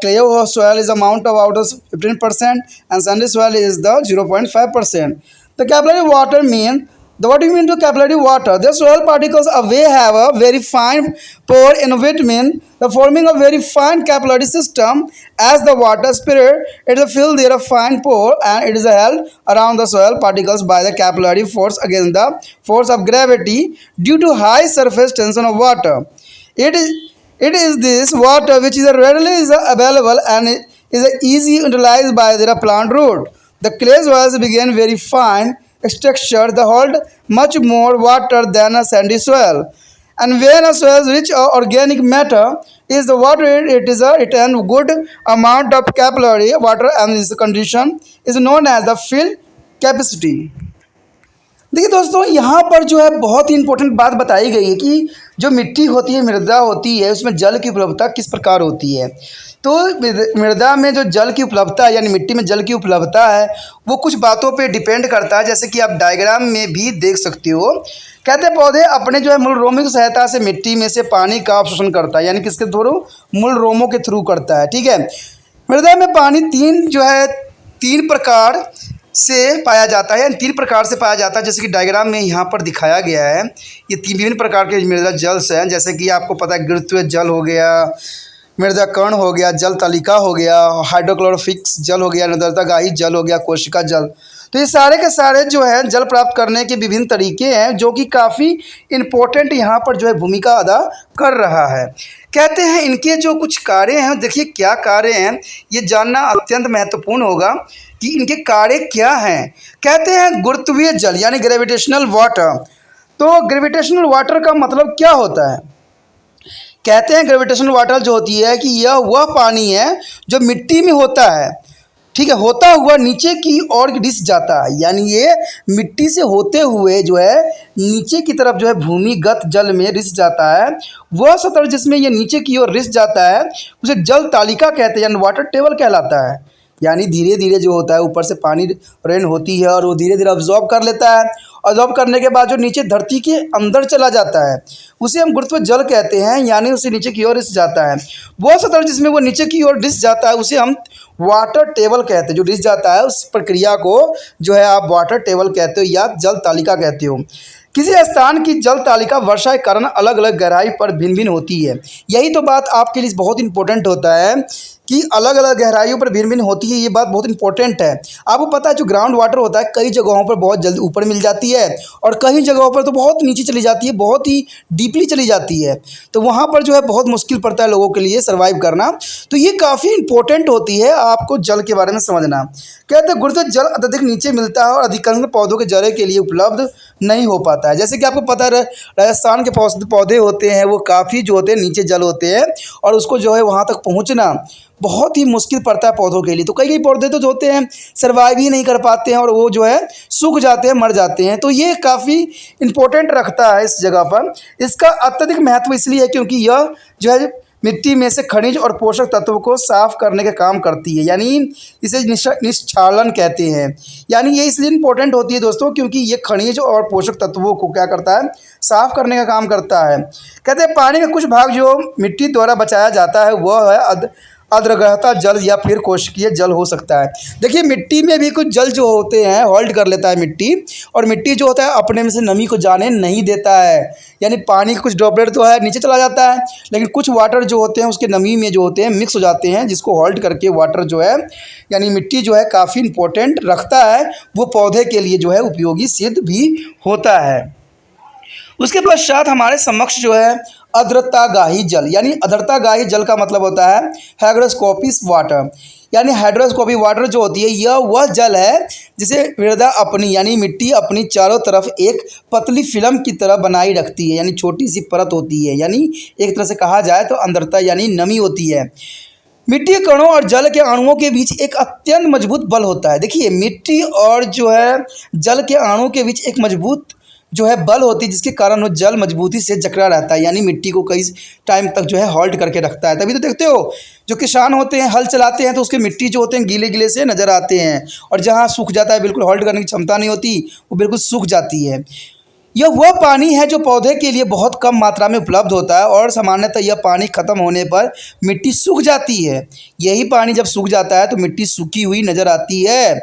clay soil is amount of about 15% and sandy soil is the 0.5%. The capillary water mean what do you mean to capillary water? The soil particles have a very fine pore in vitamin, the forming a very fine capillary system. As the water spirit, it will fill their fine pore and it is held around the soil particles by the capillary force against the force of gravity due to high surface tension of water. It is this water which is readily is available and is easy utilized by the plant root. The clay soils begin very fine structure they hold much more water than a sandy soil. And when a soil rich organic matter is the water, it is a return good amount of capillary water and this condition is known as the fill capacity. देखिए दोस्तों यहाँ पर जो है बहुत ही important बात बताई गई है कि जो मिट्टी होती है मृदा होती है उसमें जल की उपलब्धता किस प्रकार होती है। तो मृदा में जो जल की उपलब्धता है यानी मिट्टी में जल की उपलब्धता है वो कुछ बातों पे डिपेंड करता है, जैसे कि आप डायग्राम में भी देख सकते हो। कहते हैं पौधे अपने जो है मूल रोमों की सहायता से मिट्टी में से पानी का अवशोषण करता है, यानी किसके थ्रू? मूल रोमों के थ्रू करता है। ठीक है। मृदा में पानी तीन प्रकार से पाया जाता है, तीन प्रकार से पाया जाता है, जैसे कि डायग्राम में यहाँ पर दिखाया गया है। ये तीन विभिन्न प्रकार के मृदा जल हैं, जैसे कि आपको पता है गुरुत्वीय जल हो गया, मृदा कण हो गया, जल तालिका हो गया, हाइड्रोक्लोरोफिक्स जल हो गया, नर्मदागाही जल हो गया, कोशिका जल। तो ये सारे के सारे जो है जल प्राप्त करने के विभिन्न तरीके हैं जो कि काफ़ी इम्पोर्टेंट यहाँ पर जो है भूमिका अदा कर रहा है। कहते हैं इनके जो कुछ कार्य हैं, देखिए क्या कार्य हैं ये जानना अत्यंत महत्वपूर्ण होगा कि इनके कार्य क्या हैं। कहते हैं गुरुत्वीय जल यानी ग्रेविटेशनल वाटर। तो ग्रेविटेशनल वाटर का मतलब क्या होता है? कहते हैं ग्रेविटेशनल वाटर जो होती है कि यह वह पानी है जो मिट्टी में होता है, ठीक है, होता हुआ नीचे की ओर रिस जाता है, यानी ये मिट्टी से होते हुए जो है नीचे की तरफ जो है भूमिगत जल में रिस जाता है। वह सतह जिसमें ये नीचे की ओर रिस जाता है उसे जल तालिका कहते हैं, यानी वाटर टेबल कहलाता है। यानी धीरे धीरे जो होता है ऊपर से पानी रेन होती है और वो धीरे धीरे अब्जॉर्ब कर लेता है। अब्जॉर्ब करने के बाद जो नीचे धरती के अंदर चला जाता है उसे हम गुरुत्वीय जल कहते हैं, यानी उसे नीचे की ओर रिस जाता है। वो सतह जिसमें वो नीचे की ओर रिस जाता है उसे हम वाटर टेबल कहते हैं। जो रिस जाता है उस प्रक्रिया को जो है आप वाटर टेबल कहते हो या जल तालिका कहते हो। किसी स्थान की जल तालिका वर्षा के कारण अलग अलग गहराई पर भिन्न भिन्न होती है। यही तो बात आपके लिए बहुत इंपॉर्टेंट होता है कि अलग अलग गहराइयों पर भिन्न भिन्न होती है। ये बात बहुत इंपॉर्टेंट है। आपको पता है जो ग्राउंड वाटर होता है कई जगहों पर बहुत जल्दी ऊपर मिल जाती है और कई जगहों पर तो बहुत नीचे चली जाती है, बहुत ही डीपली चली जाती है। तो वहाँ पर जो है बहुत मुश्किल पड़ता है लोगों के लिए सर्वाइव करना। तो ये काफ़ी इंपॉर्टेंट होती है आपको जल के बारे में समझना। कहते हैं गुरुत्व जल अत्यधिक नीचे मिलता है और अधिकांश पौधों के जड़े के लिए उपलब्ध नहीं हो पाता है। जैसे कि आपको पता है राजस्थान के पौधे होते हैं वो काफ़ी जो होते हैं नीचे जल होते हैं और उसको जो है वहाँ तक पहुँचना बहुत ही मुश्किल पड़ता है पौधों के लिए। तो कई पौधे तो जो होते हैं सर्वाइव ही नहीं कर पाते हैं और वो जो है सूख जाते हैं, मर जाते हैं। तो ये काफ़ी इम्पोर्टेंट रखता है इस जगह पर। इसका अत्यधिक महत्व इसलिए है क्योंकि यह जो है मिट्टी में से खनिज और पोषक तत्वों को साफ करने का काम करती है, यानी इसे निष्क्षालन कहते हैं। यानी ये इसलिए इम्पोर्टेंट होती है दोस्तों क्योंकि ये खनिज और पोषक तत्वों को क्या करता है, साफ करने का काम करता है। कहते हैं पानी का कुछ भाग जो मिट्टी द्वारा बचाया जाता है वह है अद्रगहता जल या फिर कोशिकीय जल हो सकता है। देखिए मिट्टी में भी कुछ जल जो होते हैं होल्ड कर लेता है मिट्टी, और मिट्टी जो होता है अपने में से नमी को जाने नहीं देता है। यानी पानी का कुछ ड्रॉपलेट तो है नीचे चला जाता है, लेकिन कुछ वाटर जो होते हैं उसके नमी में जो होते हैं मिक्स हो जाते हैं, जिसको होल्ड करके वाटर जो है यानी मिट्टी जो है काफ़ी इंपॉर्टेंट रखता है। वो पौधे के लिए जो है उपयोगी सिद्ध भी होता है। उसके पश्चात हमारे समक्ष जो है अद्रतागाही जल, यानी अद्रतागाही जल का मतलब होता है हाइग्रोस्कोपिक वाटर। यानी हाइड्रोस्कोपिक वाटर जो होती है यह वह जल है जिसे मृदा अपनी यानी मिट्टी अपनी चारों तरफ एक पतली फिल्म की तरह बनाई रखती है, यानी छोटी सी परत होती है। यानी एक तरह से कहा जाए तो अंदरता यानी नमी होती है। मिट्टी के कणों और जल के अणुओं के बीच एक अत्यंत मजबूत बल होता है। देखिए मिट्टी और जो है जल के अणुओं के बीच एक मजबूत जो है बल होती है जिसके कारण वो जल मजबूती से जकड़ा रहता है, यानी मिट्टी को कई टाइम तक जो है होल्ड करके रखता है। तभी तो देखते हो जो किसान होते हैं हल चलाते हैं तो उसके मिट्टी जो होते हैं गीले गीले से नज़र आते हैं, और जहाँ सूख जाता है बिल्कुल होल्ड करने की क्षमता नहीं होती वो बिल्कुल सूख जाती है। यह वह पानी है जो पौधे के लिए बहुत कम मात्रा में उपलब्ध होता है और सामान्यतः यह पानी खत्म होने पर मिट्टी सूख जाती है। यही पानी जब सूख जाता है तो मिट्टी सूखी हुई नज़र आती है।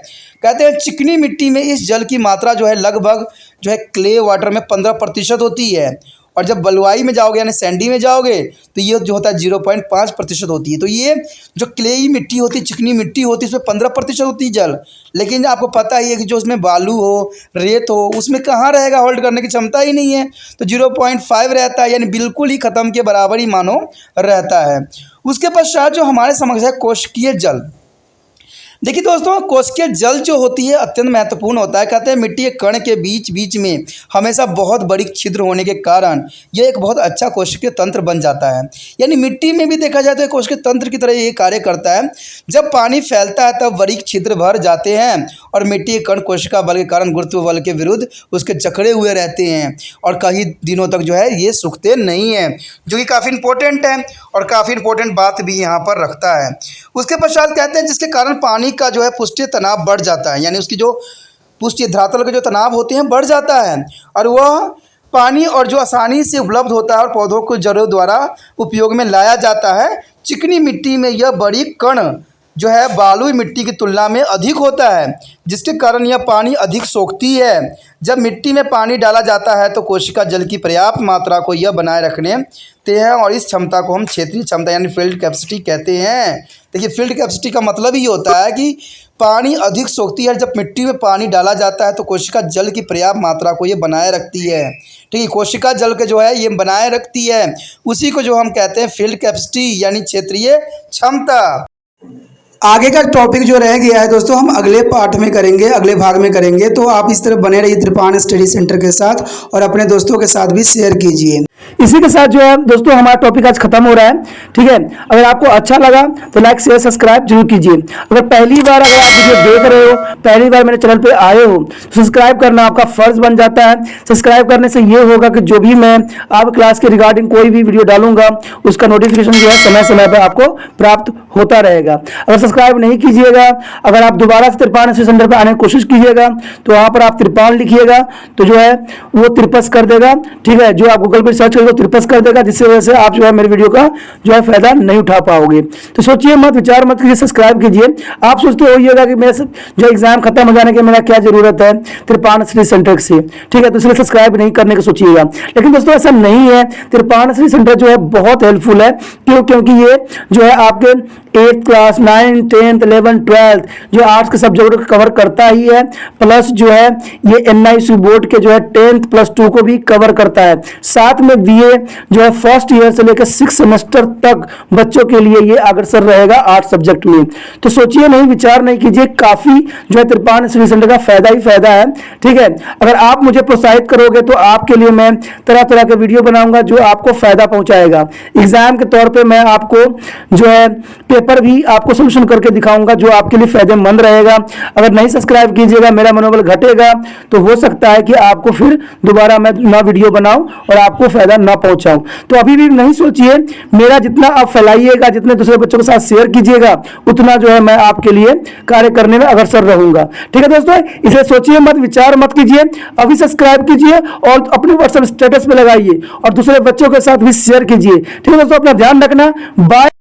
कहते हैं चिकनी मिट्टी में इस जल की मात्रा जो है लगभग जो है क्ले वाटर में 15% होती है, और जब बलुआई में जाओगे यानी सैंडी में जाओगे तो ये जो होता है 0.5% होती है। तो ये जो क्लेई मिट्टी होती है, चिकनी मिट्टी होती है, उसमें 15% होती है जल। लेकिन आपको पता ही है कि जो उसमें बालू हो, रेत हो, उसमें कहाँ रहेगा, होल्ड करने की क्षमता ही नहीं है। तो 0.5 रहता है, यानी बिल्कुल ही ख़त्म के बराबर ही मानो रहता है। उसके पश्चात जो हमारे समक्ष है कोशिकीय जल। देखिए दोस्तों कोशिकीय जल जो होती है अत्यंत महत्वपूर्ण होता है। कहते हैं मिट्टी के कण के बीच बीच में हमेशा बहुत बड़ी छिद्र होने के कारण यह एक बहुत अच्छा कोशिकीय तंत्र बन जाता है। यानी मिट्टी में भी देखा जाए तो कोशिकीय तंत्र की तरह ये कार्य करता है। जब पानी फैलता है तब बारीक छिद्र भर जाते हैं और मिट्टी के कण कोशिका बल के कारण गुरुत्व बल के विरुद्ध उसके जकड़े हुए रहते हैं और कई दिनों तक जो है ये सूखते नहीं हैं, जो कि काफ़ी इंपॉर्टेंट है और काफ़ी इंपॉर्टेंट बात भी यहाँ पर रखता है। उसके पश्चात कहते हैं जिसके कारण पानी का जो है पृष्ठीय तनाव बढ़ जाता है, यानी उसकी जो पृष्ठीय धरातल के जो तनाव होते हैं बढ़ जाता है, और वह पानी और जो आसानी से उपलब्ध होता है और पौधों को जड़ों द्वारा उपयोग में लाया जाता है। चिकनी मिट्टी में यह बड़ी कण जो है बालुई मिट्टी की तुलना में अधिक होता है, जिसके कारण यह पानी अधिक सोखती है। जब मिट्टी में पानी डाला जाता है तो कोशिका जल की पर्याप्त मात्रा को यह बनाए रखने ते हैं, और इस क्षमता को हम क्षेत्रीय क्षमता यानी फील्ड कैपेसिटी कहते हैं। देखिए फील्ड कैपेसिटी का मतलब ही होता है कि पानी अधिक सोखती है। जब मिट्टी में पानी डाला जाता है तो कोशिका जल की पर्याप्त मात्रा को ये बनाए रखती है। ठीक है, कोशिका जल के जो है ये बनाए रखती है, उसी को जो हम कहते हैं फील्ड कैपेसिटी यानी क्षेत्रीय क्षमता। आगे का टॉपिक जो रह गया है दोस्तों हम अगले पार्ट में करेंगे, अगले भाग में करेंगे। तो आप इस तरह बने रहिए त्रिपान स्टडी सेंटर के साथ और अपने दोस्तों के साथ भी शेयर कीजिए। इसी के साथ जो है दोस्तों हमारा टॉपिक आज खत्म हो रहा है। ठीक है, अगर आपको अच्छा लगा तो लाइक शेयर सब्सक्राइब जरूर कीजिए। अगर पहली बार अगर आप वीडियो देख रहे हो, पहली बार मेरे चैनल पे आए हो तो सब्सक्राइब करना आपका फर्ज बन जाता है। सब्सक्राइब करने से ये होगा कि जो भी मैं आप क्लास के रिगार्डिंग कोई भी वीडियो डालूंगा उसका नोटिफिकेशन जो है समय समय पर आपको प्राप्त होता रहेगा। अगर सब्सक्राइब नहीं कीजिएगा, अगर आप दोबारा से त्रिपान स्टडी सेंटर पर आने की कोशिश कीजिएगा तो वहां पर आप त्रिपान लिखिएगा तो जो है वो त्रिपस कर देगा। ठीक है, जो आप गूगल पर सर्च दूसरे को तिरपस कर देगा, जिसकी वजह से आप जो है मेरे वीडियो का जो है फायदा नहीं उठा पाओगे। तो सोचिए मत, विचार मत कीजिए, सब्सक्राइब कीजिए। आप सोचते होइएगा कि मेरे जो एग्जाम खत्म हो जाने के मेरा क्या जरूरत है त्रिपाण स्टडी सेंटर से, ठीक है, तो इसलिए सब्सक्राइब नहीं करने का सोचिएगा। लेकिन दोस्तों ऐसा नहीं है, त्रिपाण स्टडी सेंटर जो है बहुत हेल्पफुल है। क्यों? क्योंकि ये जो है आपके 8th class, 9th, 10th, 11th, 12th जो आर्ट्स के सब्जेक्ट को कवर करता ही है, प्लस जो है ये NIC बोर्ड के जो है 10th प्लस 2 को भी कवर करता है। साथ में BA जो है फर्स्ट ईयर से लेकर 6 सेमेस्टर तक बच्चों के लिए ये अग्रसर रहेगा आर्ट सब्जेक्ट में। तो सोचिए नहीं, विचार नहीं कीजिए, काफी जो है त्रिपाण स्टडी सेंटर का फायदा ही फायदा है, ठीक है। अगर आप मुझे प्रोत्साहित करोगे तो आपके लिए मैं तरह तरह के वीडियो बनाऊंगा जो आपको फायदा पहुंचाएगा। एग्जाम के तौर पे मैं आपको जो है पेपर भी आपको सोल्यूशन करके दिखाऊंगा जो आपके लिए फायदेमंद रहेगा। अगर नहीं सब्सक्राइब कीजिएगा, मेरा मनोबल घटेगा, तो हो सकता है कि आपको फिर दोबारा मैं ना वीडियो बनाऊं और आपको फायदा ना पहुंचाऊं। तो अभी भी नहीं सोचिए, मेरा जितना आप फैलाइएगा, जितने दूसरे बच्चों के साथ शेयर कीजिएगा, उतना जो है मैं आपके लिए कार्य करने में अग्रसर रहूंगा, ठीक है दोस्तों। इसलिए सोचिए मत, विचार मत कीजिए, अभी सब्सक्राइब कीजिए और अपने व्हाट्सएप स्टेटस पे लगाइए और दूसरे बच्चों के साथ भी शेयर कीजिए, ठीक है दोस्तों। अपना ध्यान रखना, बाय।